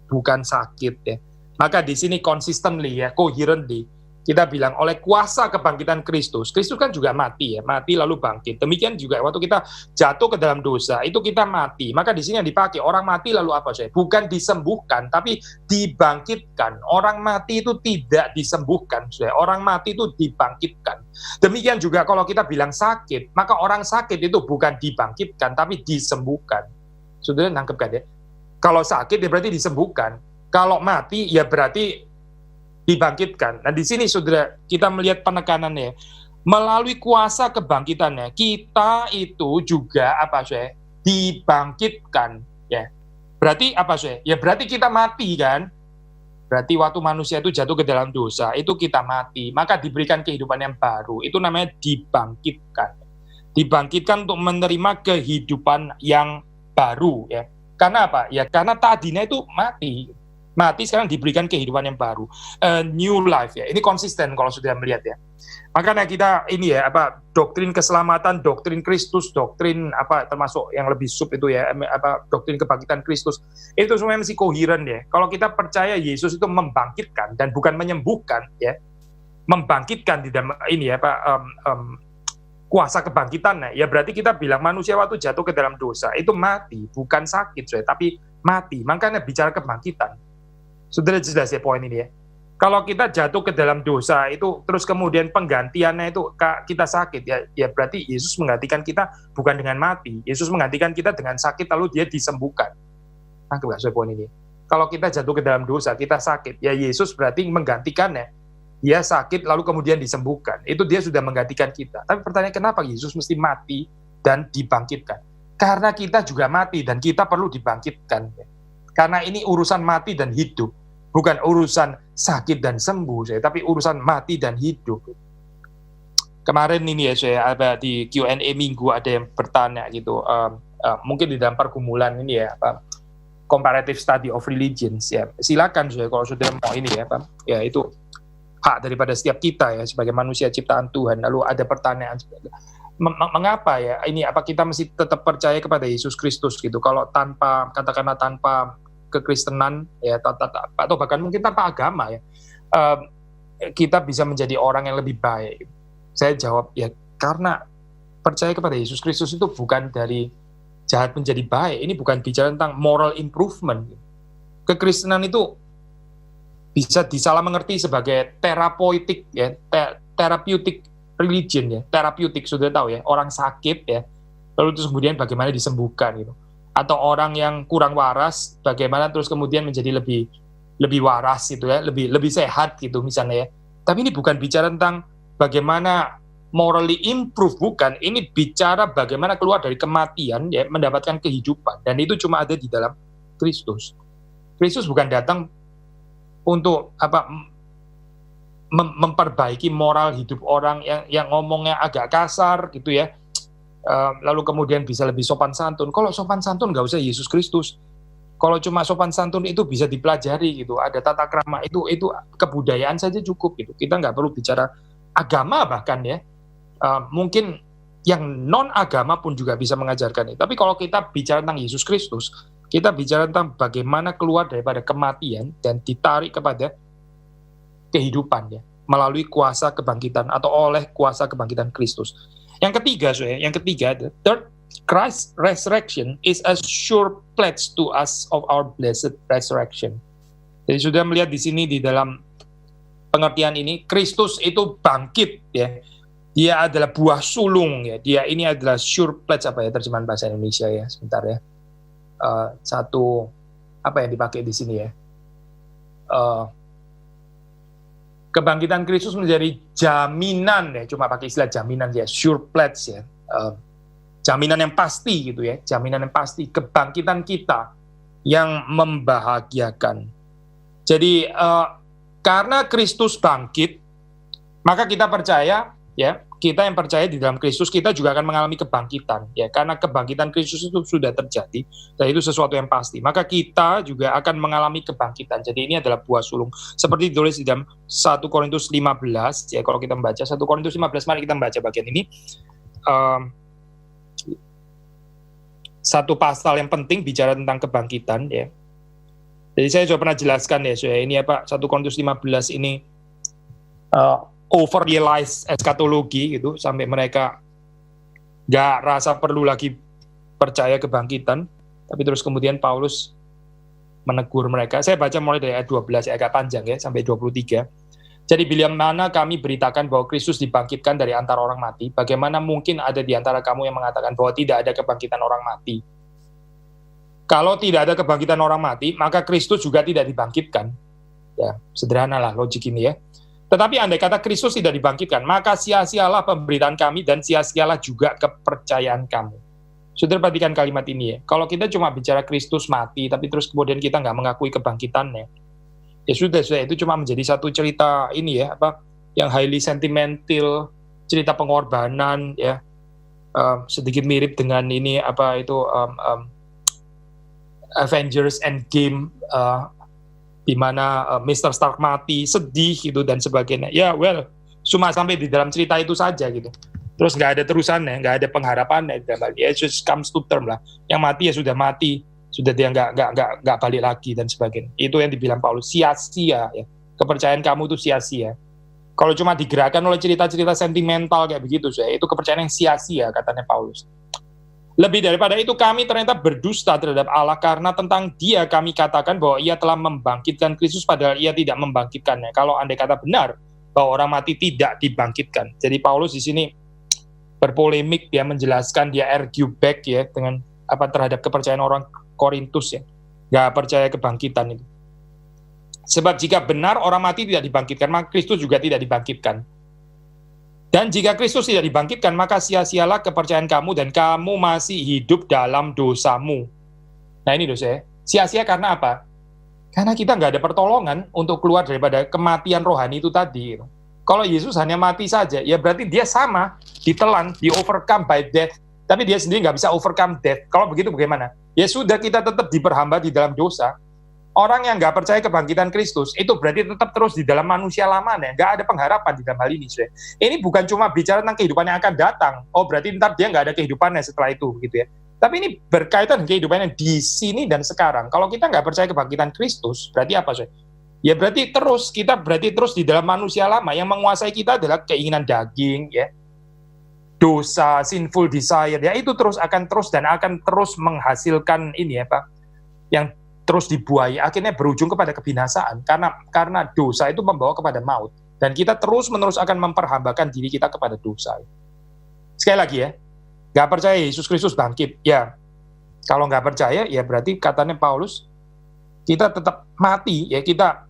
bukan sakit ya. Maka di sini consistently ya, coherently kita bilang oleh kuasa kebangkitan Kristus. Kristus kan juga mati ya, mati lalu bangkit. Demikian juga waktu kita jatuh ke dalam dosa, itu kita mati. Maka di sini yang dipakai orang mati lalu apa saya? Bukan disembuhkan, tapi dibangkitkan. Orang mati itu tidak disembuhkan, saya. Orang mati itu dibangkitkan. Demikian juga kalau kita bilang sakit, maka orang sakit itu bukan dibangkitkan, tapi disembuhkan. Sudah nangkep kan ya? Kalau sakit ya berarti disembuhkan. Kalau mati ya berarti dibangkitkan. Nah di sini saudara kita melihat penekanannya. Melalui kuasa kebangkitannya kita itu juga apa saya? Dibangkitkan ya. Berarti apa saya? Ya berarti kita mati kan? Berarti waktu manusia itu jatuh ke dalam dosa, itu kita mati, maka diberikan kehidupan yang baru. Itu namanya dibangkitkan. Dibangkitkan untuk menerima kehidupan yang baru ya. Karena apa? Ya karena tadinya itu mati. Mati sekarang diberikan kehidupan yang baru. A new life ya. Ini konsisten kalau sudah melihat ya. Makanya kita ini ya apa doktrin keselamatan, doktrin Kristus, doktrin apa termasuk yang lebih sub itu ya apa doktrin kebangkitan Kristus. Itu semuanya mesti koheren ya. Kalau kita percaya Yesus itu membangkitkan dan bukan menyembuhkan ya. Membangkitkan di dalam ini ya Pak kuasa kebangkitan ya berarti kita bilang manusia waktu jatuh ke dalam dosa itu mati, bukan sakit tapi mati. Makanya bicara kebangkitan. Sudah jelas ya poin ini ya. Kalau kita jatuh ke dalam dosa itu terus kemudian penggantiannya itu kita sakit ya berarti Yesus menggantikan kita bukan dengan mati. Yesus menggantikan kita dengan sakit lalu dia disembuhkan. Nah, enggak sesuai poin ini. Kalau kita jatuh ke dalam dosa, kita sakit, ya Yesus berarti menggantikannya. Dia sakit lalu kemudian disembuhkan. Itu dia sudah menggantikan kita. Tapi pertanyaan kenapa Yesus mesti mati dan dibangkitkan? Karena kita juga mati dan kita perlu dibangkitkan. Karena ini urusan mati dan hidup, bukan urusan sakit dan sembuh, tapi urusan mati dan hidup. Kemarin ini ya saya ada di Q&A minggu ada yang bertanya gitu, mungkin di dalam pergumulan ini ya, comparative study of religions ya. Silakan saya kalau sudah mau ini ya, ya itu hak daripada setiap kita ya sebagai manusia ciptaan Tuhan. Lalu ada pertanyaan mengapa ya ini apa kita mesti tetap percaya kepada Yesus Kristus gitu kalau tanpa katakanlah tanpa kekristenan ya atau bahkan mungkin tanpa agama ya kita bisa menjadi orang yang lebih baik. Saya jawab ya karena percaya kepada Yesus Kristus itu bukan dari jahat menjadi baik. Ini bukan bicara tentang moral improvement. Kekristenan itu bisa disalah mengerti sebagai terapeutik ya, therapeutic religion ya, terapeutik sudah tahu ya, orang sakit ya, lalu terus kemudian bagaimana disembuhkan gitu. atau orang yang kurang waras, bagaimana terus kemudian menjadi lebih waras gitu ya, lebih sehat gitu misalnya ya. Tapi ini bukan bicara tentang bagaimana morally improve, bukan. Ini bicara bagaimana keluar dari kematian ya, mendapatkan kehidupan, dan itu cuma ada di dalam Kristus. Kristus bukan datang untuk memperbaiki moral hidup orang yang ngomongnya agak kasar gitu ya, lalu kemudian bisa lebih sopan santun. Kalau sopan santun nggak usah Yesus Kristus. Kalau cuma sopan santun itu bisa dipelajari gitu, ada tata krama, itu kebudayaan saja cukup gitu. Kita nggak perlu bicara agama bahkan ya. Mungkin yang non agama pun juga bisa mengajarkan itu. Tapi kalau kita bicara tentang Yesus Kristus, kita bicara tentang bagaimana keluar daripada kematian dan ditarik kepada kehidupan ya, melalui kuasa kebangkitan atau oleh kuasa kebangkitan Kristus. Yang ketiga, the third, Christ's resurrection is a sure pledge to us of our blessed resurrection. Jadi sudah melihat di sini di dalam pengertian ini, Kristus itu bangkit ya. Dia adalah buah sulung ya. Dia ini adalah sure pledge, apa ya terjemahan bahasa Indonesia ya? Sebentar ya. Satu apa yang dipakai di sini ya? Kebangkitan Kristus menjadi jaminan ya, cuma pakai istilah jaminan ya, sure pledge ya. Jaminan yang pasti gitu ya, jaminan yang pasti kebangkitan kita yang membahagiakan. Jadi karena Kristus bangkit, maka kita percaya ya, kita yang percaya di dalam Kristus, kita juga akan mengalami kebangkitan ya, karena kebangkitan Kristus itu sudah terjadi dan itu sesuatu yang pasti. Maka kita juga akan mengalami kebangkitan. Jadi ini adalah buah sulung seperti ditulis di dalam 1 Korintus 15 ya. Kalau kita membaca 1 Korintus 15, mari kita membaca bagian ini. Satu pasal yang penting bicara tentang kebangkitan ya. Jadi saya sudah pernah jelaskan ya, ini apa 1 Korintus 15 ini overrealize eskatologi gitu, sampai mereka nggak rasa perlu lagi percaya kebangkitan, tapi terus kemudian Paulus menegur mereka. Saya baca mulai dari ayat 12, agak panjang ya, sampai 23. Jadi bila mana kami beritakan bahwa Kristus dibangkitkan dari antara orang mati, bagaimana mungkin ada di antara kamu yang mengatakan bahwa tidak ada kebangkitan orang mati? Kalau tidak ada kebangkitan orang mati, maka Kristus juga tidak dibangkitkan. Ya, sederhanalah logik ini ya. Tetapi andai kata Kristus tidak dibangkitkan, maka sia-sialah pemberitaan kami dan sia-sialah juga kepercayaan kamu. Sudah perhatikan kalimat ini ya. Kalau kita cuma bicara Kristus mati, tapi terus kemudian kita nggak mengakui kebangkitannya, ya sudah, itu cuma menjadi satu cerita ini ya, yang highly sentimental, cerita pengorbanan ya, sedikit mirip dengan ini Avengers Endgame, di mana Mr. Stark mati, sedih gitu dan sebagainya. Ya cuma sampai di dalam cerita itu saja gitu. Terus nggak ada terusannya, nggak ada pengharapannya. Ya just comes to term lah. Yang mati ya sudah mati, sudah dia nggak balik lagi dan sebagainya. Itu yang dibilang Paulus, sia-sia ya. Kepercayaan kamu itu sia-sia. Kalau cuma digerakkan oleh cerita-cerita sentimental kayak begitu, itu kepercayaan yang sia-sia, katanya Paulus. Lebih daripada itu, kami ternyata berdusta terhadap Allah karena tentang Dia kami katakan bahwa Ia telah membangkitkan Kristus padahal Ia tidak membangkitkannya. Kalau andai kata benar bahwa orang mati tidak dibangkitkan. Jadi Paulus di sini berpolemik, dia menjelaskan, dia argue back ya dengan terhadap kepercayaan orang Korintus ya, nggak percaya kebangkitan itu. Sebab jika benar orang mati tidak dibangkitkan, maka Kristus juga tidak dibangkitkan. Dan jika Kristus tidak dibangkitkan, maka sia-sialah kepercayaan kamu dan kamu masih hidup dalam dosamu. Nah ini dosa ya. Sia-sia karena apa? Karena kita nggak ada pertolongan untuk keluar daripada kematian rohani itu tadi. Kalau Yesus hanya mati saja, ya berarti dia sama, ditelan, di-overcome by death. Tapi dia sendiri nggak bisa overcome death. Kalau begitu bagaimana? Ya sudah, kita tetap diperhamba di dalam dosa. Orang yang nggak percaya kebangkitan Kristus, itu berarti tetap terus di dalam manusia lamanya. Nggak ada pengharapan di dalam hal ini. Ini bukan cuma bicara tentang kehidupan yang akan datang. Oh, berarti ntar dia nggak ada kehidupannya setelah itu, gitu ya. Tapi ini berkaitan dengan kehidupan yang di sini dan sekarang. Kalau kita nggak percaya kebangkitan Kristus, berarti apa, Ya berarti kita terus di dalam manusia lama. Yang menguasai kita adalah keinginan daging, ya, dosa, sinful desire, ya itu akan terus menghasilkan ini ya Pak, yang terus dibuai, akhirnya berujung kepada kebinasaan, karena dosa itu membawa kepada maut, dan kita terus-menerus akan memperhambakan diri kita kepada dosa. Sekali lagi ya, nggak percaya Yesus Kristus bangkit, ya Kalau nggak percaya, ya berarti katanya Paulus, kita tetap mati, ya kita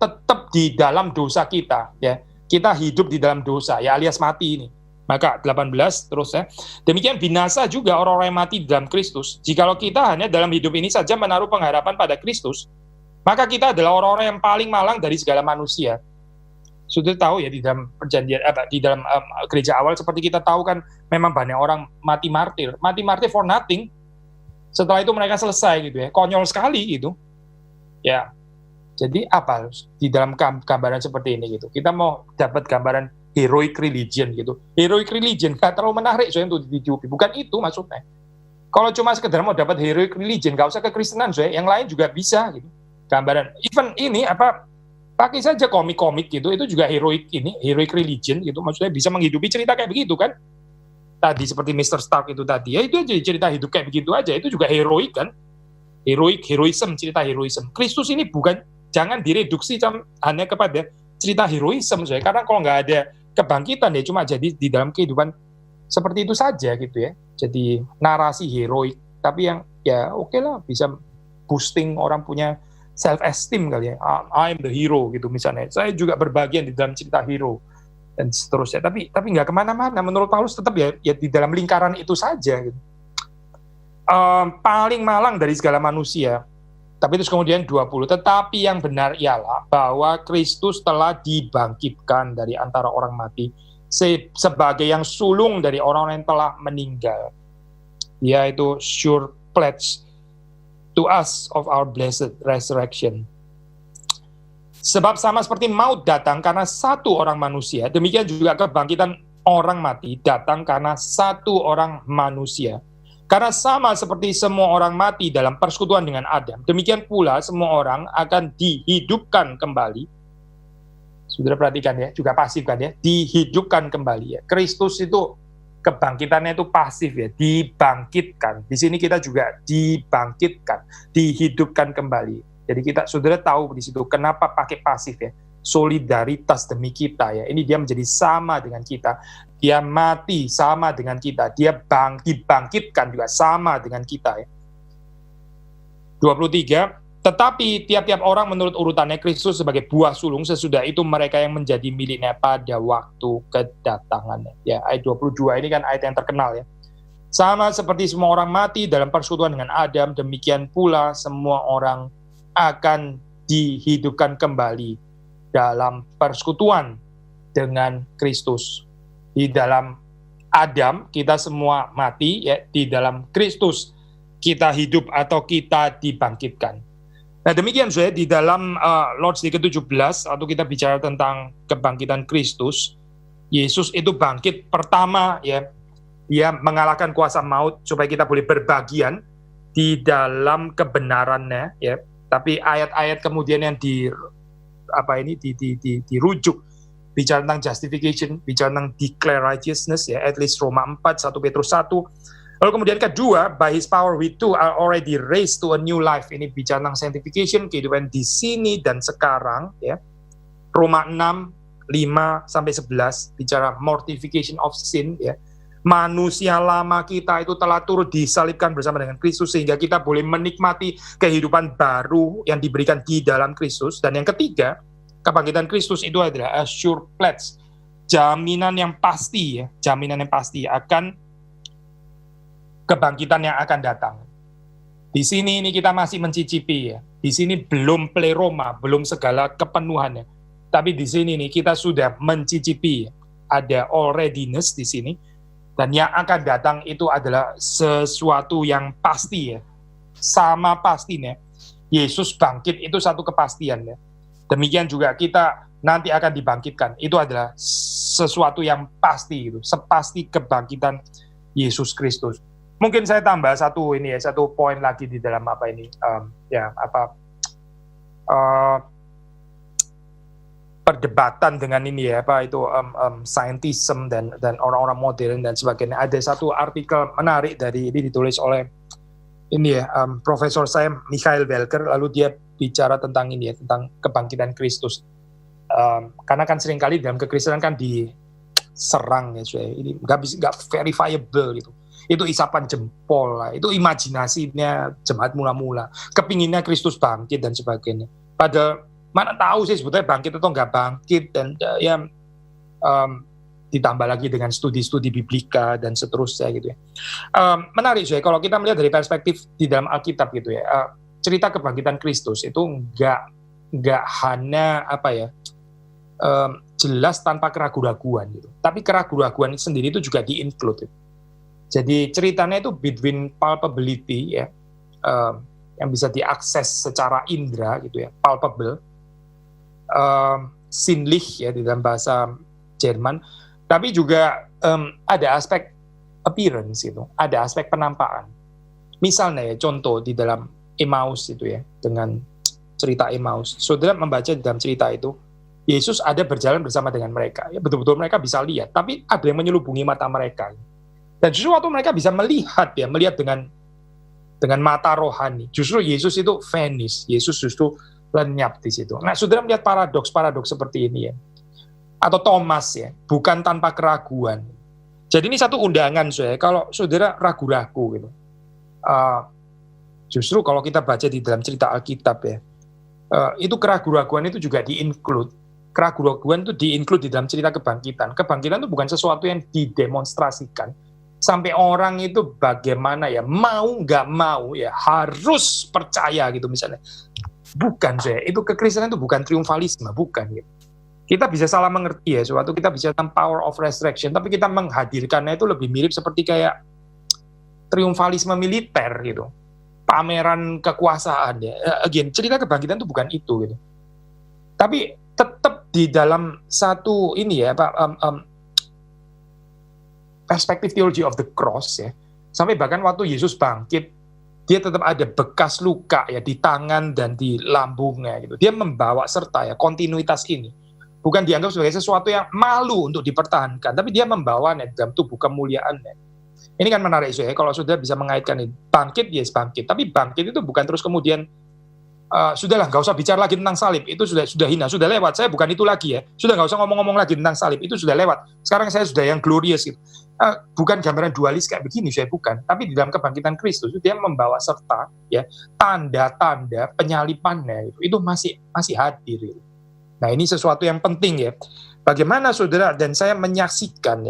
tetap di dalam dosa kita, ya kita hidup di dalam dosa, ya alias mati ini. Maka 18 terus ya, demikian binasa juga orang-orang yang mati dalam Kristus. Jikalau kita hanya dalam hidup ini saja menaruh pengharapan pada Kristus, maka kita adalah orang-orang yang paling malang dari segala manusia. Sudah tahu ya, di dalam perjanjian di dalam gereja awal seperti kita tahu kan, memang banyak orang mati martir for nothing. Setelah itu mereka selesai gitu ya, konyol sekali gitu. Ya, jadi apa di dalam gambaran seperti ini gitu? Kita mau dapat gambaran heroic religion gitu. Heroic religion nggak terlalu menarik soalnya untuk dihidupi. Bukan itu maksudnya. Kalau cuma sekedar mau dapat heroic religion, nggak usah kekristenan soalnya. Yang lain juga bisa gitu. Gambaran. Even ini pakai saja komik-komik gitu. Itu juga heroic religion gitu. Maksudnya bisa menghidupi cerita kayak begitu kan. Tadi seperti Mr. Stark itu tadi. Ya itu aja cerita hidup kayak begitu aja. Itu juga heroik kan. Heroism, cerita heroism. Kristus ini bukan, jangan direduksi hanya kepada cerita heroism saja. Karena kalau nggak ada kebangkitan ya cuma jadi di dalam kehidupan seperti itu saja gitu ya. Jadi narasi heroik, tapi yang ya oke lah, bisa boosting orang punya self esteem kali ya. I'm the hero gitu misalnya. Saya juga berbagian di dalam cerita hero dan seterusnya. Tapi nggak kemana-mana. Menurut Paulus tetap ya di dalam lingkaran itu saja gitu. Paling malang dari segala manusia. Tapi terus kemudian 20, tetapi yang benar ialah bahwa Kristus telah dibangkitkan dari antara orang mati sebagai yang sulung dari orang-orang yang telah meninggal. Dia itu sure pledge to us of our blessed resurrection. Sebab sama seperti maut datang karena satu orang manusia, demikian juga kebangkitan orang mati datang karena satu orang manusia. Karena sama seperti semua orang mati dalam persekutuan dengan Adam, demikian pula semua orang akan dihidupkan kembali. Saudara perhatikan ya, juga pasif kan ya, dihidupkan kembali ya. Kristus itu kebangkitannya itu pasif ya, dibangkitkan. Di sini kita juga dibangkitkan, dihidupkan kembali. Jadi kita saudara tahu di situ kenapa pakai pasif ya. Solidaritas demi kita ya. Ini dia menjadi sama dengan kita. Dia mati sama dengan kita. Dia dibangkitkan juga sama dengan kita ya. 23, tetapi tiap-tiap orang menurut urutannya Kristus sebagai buah sulung, sesudah itu mereka yang menjadi miliknya pada waktu kedatangannya. Ya, ayat 22 ini kan ayat yang terkenal ya. Sama seperti semua orang mati dalam persekutuan dengan Adam, demikian pula semua orang akan dihidupkan kembali dalam persekutuan dengan Kristus. Di dalam Adam kita semua mati ya, di dalam Kristus kita hidup atau kita dibangkitkan. Nah demikian saya di dalam Lord's Day ke-17 atau kita bicara tentang kebangkitan Kristus. Yesus itu bangkit pertama ya, dia mengalahkan kuasa maut supaya kita boleh berbagian di dalam kebenarannya ya. Tapi ayat-ayat kemudian yang dirujuk bicara tentang justification, bicara tentang declare righteousness ya, at least Roma 4, 1 Petrus 1. Lalu kemudian kedua, by his power we too are already raised to a new life. Ini bicara tentang sanctification, kehidupan di sini dan sekarang ya. Roma 6, 5 sampai 11 bicara mortification of sin ya. Manusia lama kita itu telah turut disalibkan bersama dengan Kristus sehingga kita boleh menikmati kehidupan baru yang diberikan di dalam Kristus. Dan yang ketiga, kebangkitan Kristus itu adalah a sure pledge, jaminan yang pasti ya, jaminan yang pasti akan kebangkitan yang akan datang. Di sini ini kita masih mencicipi ya. Di sini belum pleroma, belum segala kepenuhannya. Tapi di sini nih kita sudah mencicipi, ada alreadiness di sini. Dan yang akan datang itu adalah sesuatu yang pasti ya. Sama pastinya. Yesus bangkit itu satu kepastian ya. Demikian juga kita nanti akan dibangkitkan. Itu adalah sesuatu yang pasti itu. Sepasti kebangkitan Yesus Kristus. Mungkin saya tambah satu poin lagi di dalam perdebatan dengan ini ya, scientism dan orang-orang modern dan sebagainya. Ada satu artikel menarik dari ini ditulis oleh profesor saya Michael Welker, lalu dia bicara tentang ini ya, tentang kebangkitan Kristus. Karena kan seringkali dalam kekristenan kan diserang ya, ini nggak verifiable gitu. itu isapan jempol lah, itu imajinasinya jemaat mula-mula, kepinginnya Kristus bangkit dan sebagainya. Padahal mana tahu sih sebetulnya bangkit atau nggak bangkit, dan ditambah lagi dengan studi-studi biblika dan seterusnya gitu ya. Menarik sih kalau kita melihat dari perspektif di dalam Alkitab gitu ya. Cerita kebangkitan Kristus itu nggak hanya jelas tanpa keraguan-raguan gitu. Tapi keraguan-raguan sendiri itu juga di-include. Jadi ceritanya itu between palpability ya, yang bisa diakses secara indera gitu ya, palpable, sinnlich ya di dalam bahasa Jerman, tapi juga ada aspek appearance itu, ada aspek penampakan. Misalnya ya, contoh di dalam Emmaus itu ya, dengan cerita Emmaus, saudara membaca di dalam cerita itu, Yesus ada berjalan bersama dengan mereka, ya betul-betul mereka bisa lihat, tapi ada yang menyelubungi mata mereka. Dan justru waktu mereka bisa melihat dengan mata rohani, justru Yesus itu vanish, Yesus justru lenyap di situ. Nah, saudara melihat paradoks seperti ini ya. Atau Thomas ya, bukan tanpa keraguan. Jadi ini satu undangan saya, kalau saudara ragu-ragu gitu. Justru kalau kita baca di dalam cerita Alkitab ya, itu keraguan-raguan itu juga di-include. Keraguan-raguan itu di-include di dalam cerita kebangkitan. Kebangkitan itu bukan sesuatu yang didemonstrasikan. Sampai orang itu bagaimana ya, mau nggak mau ya, harus percaya gitu misalnya. Bukan saya, itu kekristenan itu bukan triumfalisme, bukan gitu. Kita bisa salah mengerti ya, suatu kita bisa tentang power of resurrection, tapi kita menghadirkannya itu lebih mirip seperti kayak triumfalisme militer gitu, pameran kekuasaan ya. Again, cerita kebangkitan itu bukan itu gitu. Tapi tetap di dalam satu ini ya, perspektif theology of the cross ya, sampai bahkan waktu Yesus bangkit, dia tetap ada bekas luka ya di tangan dan di lambungnya gitu. Dia membawa serta ya kontinuitas ini. Bukan dianggap sebagai sesuatu yang malu untuk dipertahankan, tapi dia membawanya dalam tubuh kemuliaannya. Ini kan menarik ya, kalau sudah bisa mengaitkan ini. Bangkit, yes bangkit. Tapi bangkit itu bukan terus kemudian, sudahlah nggak usah bicara lagi tentang salib, itu sudah hina, sudah lewat, saya bukan itu lagi ya. Sudah nggak usah ngomong-ngomong lagi tentang salib, itu sudah lewat. Sekarang saya sudah yang glorious gitu. Bukan gambaran dualis kayak begini, saya bukan. Tapi di dalam kebangkitan Kristus, dia membawa serta ya tanda-tanda penyalipannya, itu masih hadir gitu. Nah, ini sesuatu yang penting ya. Bagaimana saudara dan saya menyaksikan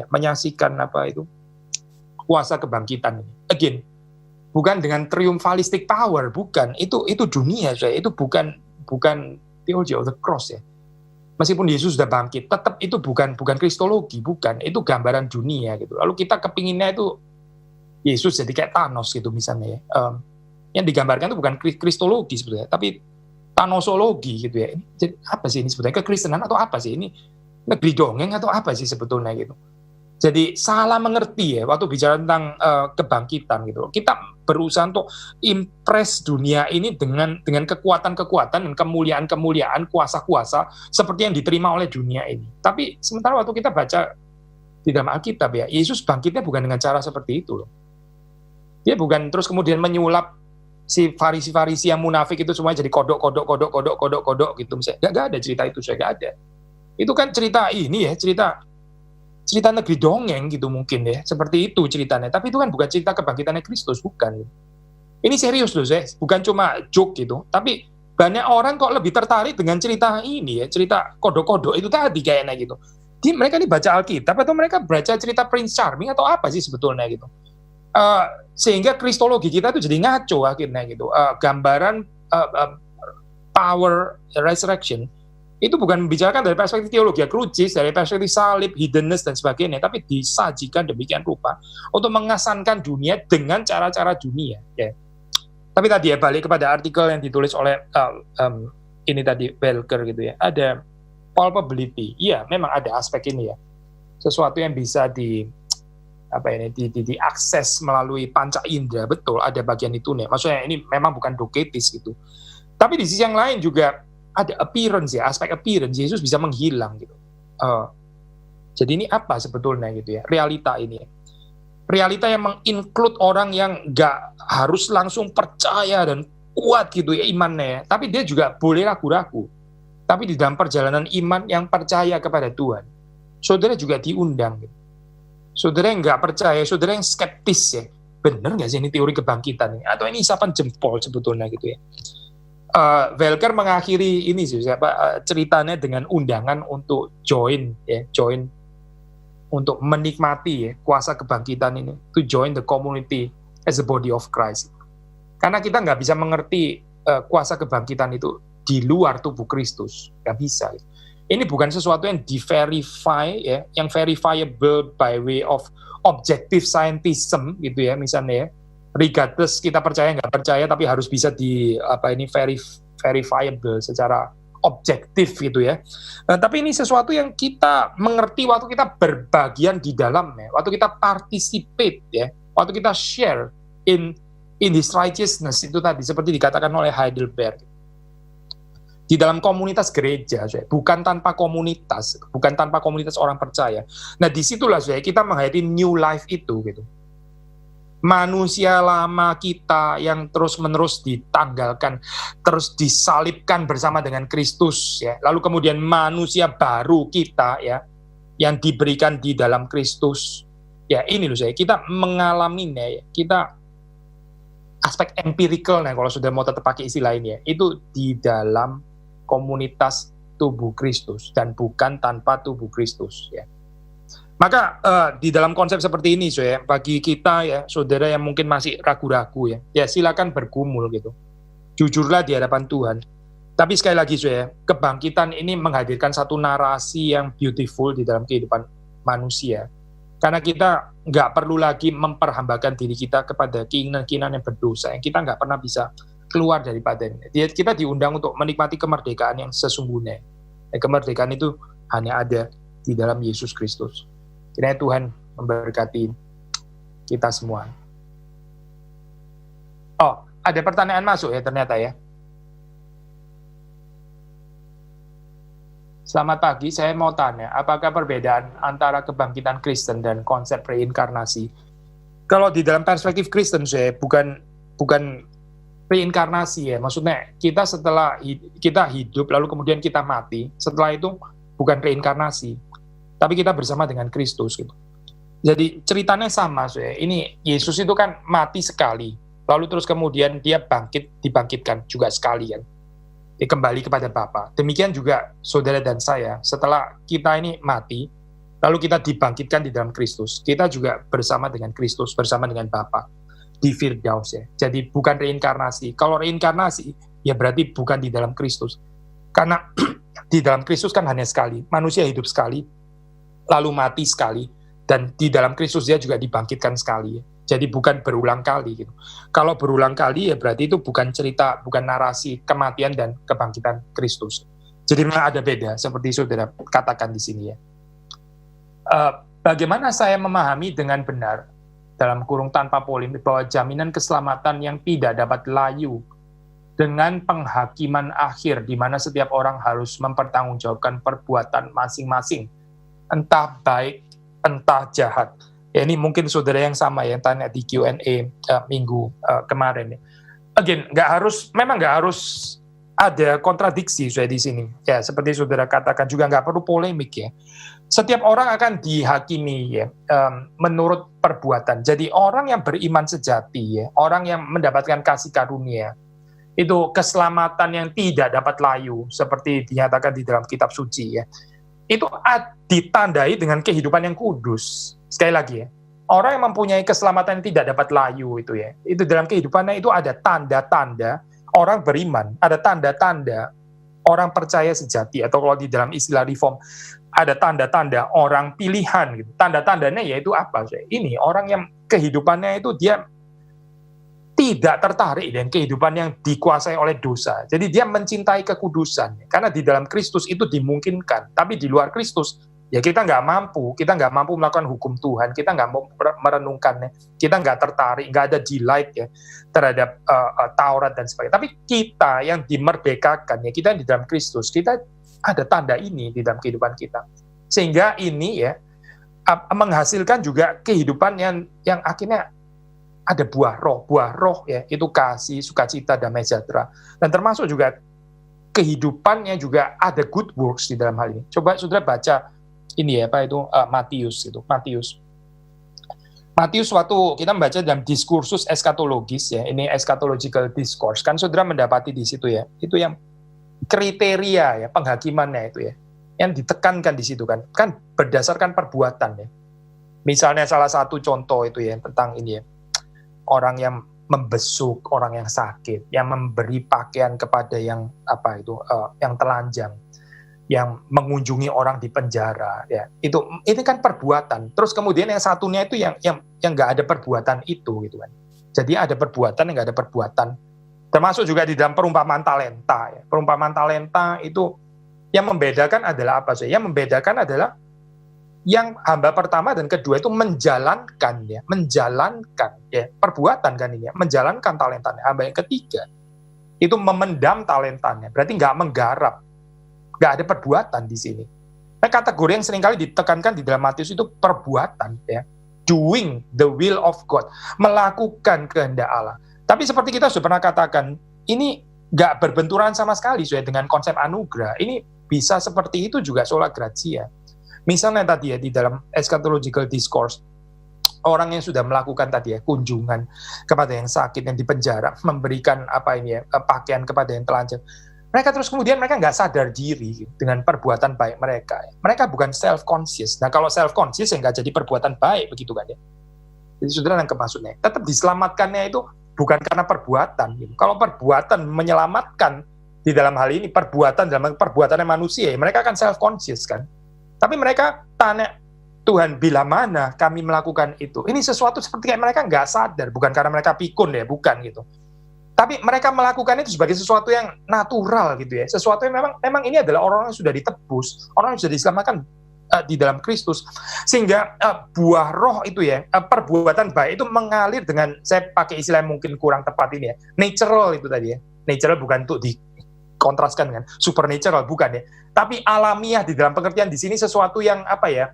kuasa kebangkitan ini. Again, bukan dengan triumphalistic power, bukan. Itu dunia, saya. Itu bukan theology of the cross ya. Meskipun Yesus sudah bangkit, tetap itu bukan kristologi, bukan. Itu gambaran dunia gitu. Lalu kita kepinginnya itu Yesus jadi kayak Thanos gitu misalnya ya. Yang digambarkan itu bukan kristologi sebetulnya, tapi Thanosologi gitu ya. Jadi apa sih ini sebetulnya? Kekristenan atau apa sih ini? Negeri dongeng atau apa sih sebetulnya gitu? Jadi salah mengerti ya waktu bicara tentang kebangkitan gitu. Kita berusaha untuk impress dunia ini dengan kekuatan-kekuatan dan kemuliaan-kemuliaan, kuasa-kuasa seperti yang diterima oleh dunia ini. Tapi sementara waktu kita baca di dalam Alkitab ya, Yesus bangkitnya bukan dengan cara seperti itu loh. Dia bukan terus kemudian menyulap si Farisi yang munafik itu semuanya jadi kodok gitu misalnya. Gak ada cerita itu, saya gak ada. Itu kan cerita ini ya, cerita negeri dongeng gitu mungkin ya, seperti itu ceritanya. Tapi itu kan bukan cerita kebangkitannya Kristus, bukan. Ini serius loh, saya bukan cuma joke gitu. Tapi banyak orang kok lebih tertarik dengan cerita ini ya, cerita kodok-kodok itu tadi kayaknya gitu. Mereka ini baca Alkitab atau mereka baca cerita Prince Charming atau apa sih sebetulnya gitu. Sehingga kristologi kita itu jadi ngaco akhirnya gitu. Gambaran power resurrection itu bukan membicarakan dari perspektif teologi krucis, dari perspektif salib, hiddenness dan sebagainya, tapi disajikan demikian rupa untuk mengesankan dunia dengan cara-cara dunia. Ya. Tapi tadi ya balik kepada artikel yang ditulis oleh ini tadi Belker gitu ya. Ada palpability. Iya, memang ada aspek ini ya. Sesuatu yang bisa diakses melalui panca indera, betul ada bagian itu nih. Maksudnya ini memang bukan dogmatis gitu. Tapi di sisi yang lain juga ada appearance ya, aspek appearance Yesus bisa menghilang gitu. Jadi ini apa sebetulnya gitu ya, realita ini. Realita yang menginclude orang yang nggak harus langsung percaya dan kuat gitu ya imannya, tapi dia juga boleh ragu-ragu. Tapi di dalam perjalanan iman yang percaya kepada Tuhan, saudara juga diundang gitu. Saudara yang nggak percaya, saudara yang skeptis ya, bener nggak sih ini teori kebangkitan ini? Atau ini isapan jempol sebetulnya gitu ya. Welker mengakhiri ini sih, ceritanya dengan undangan untuk join untuk menikmati ya kuasa kebangkitan ini, to join the community as the body of Christ. Karena kita nggak bisa mengerti kuasa kebangkitan itu di luar tubuh Kristus, nggak bisa. Ini bukan sesuatu yang di-verify ya, yang verifiable by way of objective scientism gitu ya, misalnya ya. Regardless kita percaya nggak percaya, tapi harus bisa verifiable secara objektif gitu ya. Tapi ini sesuatu yang kita mengerti waktu kita berbagian di dalamnya, waktu kita participate ya, waktu kita share in his righteousness itu tadi seperti dikatakan oleh Heidelberg. Di dalam komunitas gereja, bukan tanpa komunitas orang percaya. Nah, disitulah kita menghayati new life itu gitu. Manusia lama kita yang terus-menerus ditanggalkan, terus disalibkan bersama dengan Kristus ya. Lalu kemudian manusia baru kita ya, yang diberikan di dalam Kristus. Ya, ini loh kita mengalaminya ya. Kita aspek empirical kalau sudah mau tetap pakai istilah ini ya, itu di dalam komunitas tubuh Kristus dan bukan tanpa tubuh Kristus ya. Maka di dalam konsep seperti ini bagi kita ya saudara yang mungkin masih ragu-ragu ya silakan bergumul gitu. Jujurlah di hadapan Tuhan. Tapi sekali lagi kebangkitan ini menghadirkan satu narasi yang beautiful di dalam kehidupan manusia. Karena kita nggak perlu lagi memperhambakan diri kita kepada keinginan-keinginan yang berdosa yang kita nggak pernah bisa keluar daripadanya. Kita diundang untuk menikmati kemerdekaan yang sesungguhnya. Kemerdekaan itu hanya ada di dalam Yesus Kristus. Kiranya Tuhan memberkati kita semua. Oh, ada pertanyaan masuk ya ternyata ya. Selamat pagi, saya mau tanya, apakah perbedaan antara kebangkitan Kristen dan konsep reinkarnasi? Kalau di dalam perspektif Kristen bukan reinkarnasi ya, maksudnya kita setelah kita hidup lalu kemudian kita mati, setelah itu bukan reinkarnasi, tapi kita bersama dengan Kristus gitu. Jadi ceritanya sama ini Yesus itu kan mati sekali, lalu terus kemudian dia dibangkitkan juga sekali kan, kembali kepada Bapa. Demikian juga saudara dan saya, setelah kita ini mati, lalu kita dibangkitkan di dalam Kristus, kita juga bersama dengan Kristus, bersama dengan Bapa di Firdaus ya. Jadi bukan reinkarnasi. Kalau reinkarnasi ya berarti bukan di dalam Kristus. Karena di dalam Kristus kan hanya sekali. Manusia hidup sekali, lalu mati sekali, dan di dalam Kristus dia juga dibangkitkan sekali ya. Jadi bukan berulang kali gitu. Kalau berulang kali ya berarti itu bukan cerita, bukan narasi kematian dan kebangkitan Kristus. Jadi memang ada beda seperti saudara katakan di sini ya. Bagaimana saya memahami dengan benar dalam kurung tanpa polemik bahwa jaminan keselamatan yang tidak dapat layu dengan penghakiman akhir di mana setiap orang harus mempertanggungjawabkan perbuatan masing-masing, entah baik, entah jahat. Ya, ini mungkin saudara yang sama yang tanya di Q&A minggu kemarin. Again, memang nggak harus ada kontradiksi di sini. Ya, seperti saudara katakan juga nggak perlu polemik ya. Setiap orang akan dihakimi ya menurut perbuatan. Jadi orang yang beriman sejati ya, orang yang mendapatkan kasih karunia, itu keselamatan yang tidak dapat layu seperti dinyatakan di dalam kitab suci ya. Itu ditandai dengan kehidupan yang kudus. Sekali lagi ya, orang yang mempunyai keselamatan yang tidak dapat layu itu ya, itu dalam kehidupannya itu ada tanda-tanda orang beriman, ada tanda-tanda orang percaya sejati, atau kalau di dalam istilah reform ada tanda-tanda orang pilihan gitu. Tanda-tandanya yaitu apa? Ini orang yang kehidupannya itu dia tidak tertarik dengan kehidupan yang dikuasai oleh dosa. Jadi dia mencintai kekudusan. Karena di dalam Kristus itu dimungkinkan. Tapi di luar Kristus, ya kita nggak mampu melakukan hukum Tuhan. Kita nggak mau merenungkannya. Kita nggak tertarik, nggak ada delight ya terhadap Taurat dan sebagainya. Tapi kita yang dimerdekakan, ya kita yang di dalam Kristus, kita ada tanda ini di dalam kehidupan kita. Sehingga ini ya menghasilkan juga kehidupan yang akhirnya ada buah roh ya, itu kasih, sukacita, damai sejahtera. Dan termasuk juga kehidupannya juga ada good works di dalam hal ini. Coba saudara baca ini ya, Matius. Matius waktu kita membaca dalam diskursus eskatologis ya, ini eschatological discourse, kan saudara mendapati di situ ya, itu yang kriteria ya, penghakimannya itu ya, yang ditekankan di situ kan berdasarkan perbuatan ya. Misalnya salah satu contoh itu ya, tentang ini ya, orang yang membesuk orang yang sakit, yang memberi pakaian kepada yang apa itu, yang telanjang, yang mengunjungi orang di penjara ya, itu ini kan perbuatan. Terus kemudian yang satunya itu yang nggak ada perbuatan itu gitu kan. Jadi ada perbuatan yang nggak ada perbuatan, termasuk juga di dalam perumpamaan talenta ya. Perumpamaan talenta itu yang membedakan adalah apa sih? Yang membedakan adalah yang hamba pertama dan kedua itu menjalankan ya, perbuatan kan ini ya, menjalankan talentanya. Hamba yang ketiga itu memendam talentanya, berarti nggak menggarap. Nggak ada perbuatan di sini. Nah, kategori yang seringkali ditekankan di dalam Matius itu perbuatan, ya, doing the will of God, melakukan kehendak Allah. Tapi seperti kita sudah pernah katakan, ini nggak berbenturan sama sekali dengan konsep anugerah. Ini bisa seperti itu juga sola gratia. Misalnya tadi ya di dalam eschatological discourse, orang yang sudah melakukan tadi ya kunjungan kepada yang sakit, yang di penjara, memberikan apa ini ya, pakaian kepada yang telanjang. Mereka terus kemudian mereka nggak sadar diri dengan perbuatan baik mereka. Mereka bukan self-conscious. Nah kalau self-conscious ya nggak jadi perbuatan baik begitu kan ya. Jadi saudara yang maksudnya, tetap diselamatkannya itu bukan karena perbuatan. Gitu. Kalau perbuatan menyelamatkan di dalam hal ini, dalam perbuatannya manusia, ya, mereka akan self-conscious kan. Tapi mereka tanya, Tuhan bila mana kami melakukan itu? Ini sesuatu seperti kayak mereka nggak sadar, bukan karena mereka pikun ya, bukan gitu. Tapi mereka melakukan itu sebagai sesuatu yang natural gitu ya, sesuatu yang memang ini adalah orang yang sudah ditebus, orang yang sudah diselamatkan di dalam Kristus, sehingga buah roh itu ya, perbuatan baik itu mengalir dengan, saya pakai istilah yang mungkin kurang tepat ini ya, natural itu tadi ya, natural bukan untuk dikontraskan dengan supernatural, bukan ya, tapi alamiah di dalam pengertian di sini sesuatu yang apa ya,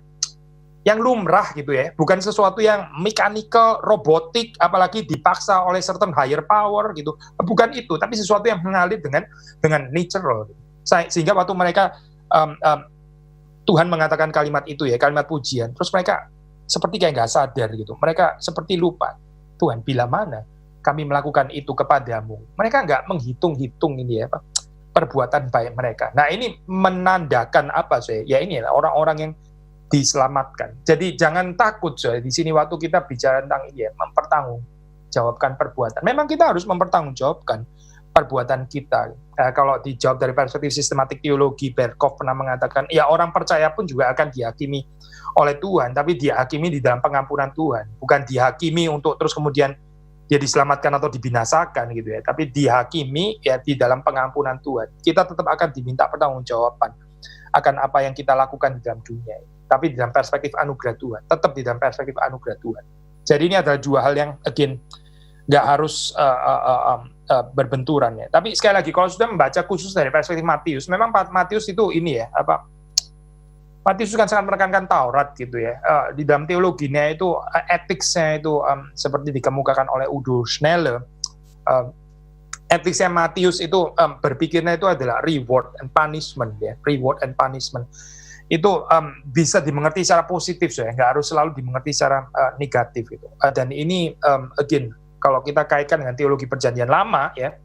yang lumrah gitu ya, bukan sesuatu yang mechanical, robotik, apalagi dipaksa oleh certain higher power gitu, bukan itu, tapi sesuatu yang mengalir dengan natural. Sehingga waktu mereka Tuhan mengatakan kalimat itu ya, kalimat pujian, terus mereka seperti kayak nggak sadar gitu, mereka seperti lupa, Tuhan bila mana kami melakukan itu kepadamu. Mereka nggak menghitung-hitung ini ya, perbuatan baik mereka. Nah ini menandakan apa sih? Ya ini orang-orang yang diselamatkan. Jadi jangan takut di sini waktu kita bicara tentang ini ya, mempertanggungjawabkan perbuatan. Memang kita harus mempertanggungjawabkan perbuatan kita. Kalau dijawab dari perspektif sistematik teologi, Berkov pernah mengatakan, ya orang percaya pun juga akan dihakimi oleh Tuhan, tapi dihakimi di dalam pengampunan Tuhan, bukan dihakimi untuk terus kemudian dia diselamatkan atau dibinasakan gitu ya, tapi dihakimi ya di dalam pengampunan Tuhan. Kita tetap akan diminta pertanggungjawaban akan apa yang kita lakukan di dalam dunia ini. Tapi di dalam perspektif anugerah Tuhan, tetap di dalam perspektif anugerah Tuhan. Jadi ini adalah dua hal yang again nggak harus berbenturan ya. Tapi sekali lagi kalau sudah membaca khusus dari perspektif Matius, memang Matius itu ini ya, Matius kan sangat menekankan Taurat gitu ya. Di dalam teologinya itu, etiknya itu seperti dikemukakan oleh Udo Schnelle, etiknya Matius itu berpikirnya itu adalah reward and punishment ya, reward and punishment. Itu bisa dimengerti secara positif ya, nggak harus selalu dimengerti secara negatif gitu. Dan ini again kalau kita kaitkan dengan teologi perjanjian lama ya,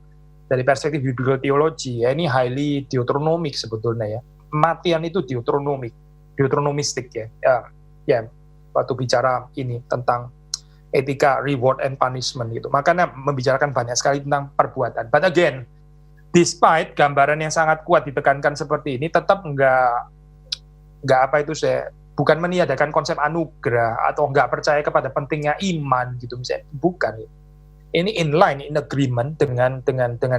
dari perspektif biblical theology ya, ini highly deuteronomic sebetulnya ya. Kematian itu deuteronomistik ya. Ya waktu bicara ini tentang etika reward and punishment gitu. Makanya membicarakan banyak sekali tentang perbuatan. But again, despite gambaran yang sangat kuat ditekankan seperti ini, tetap nggak bukan meniadakan konsep anugerah atau nggak percaya kepada pentingnya iman gitu misalnya, bukan. Ini in agreement dengan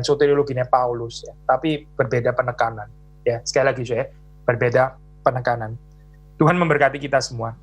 soteriologinya Paulus ya, tapi berbeda penekanan ya. Sekali lagi berbeda penekanan. Tuhan memberkati kita semua.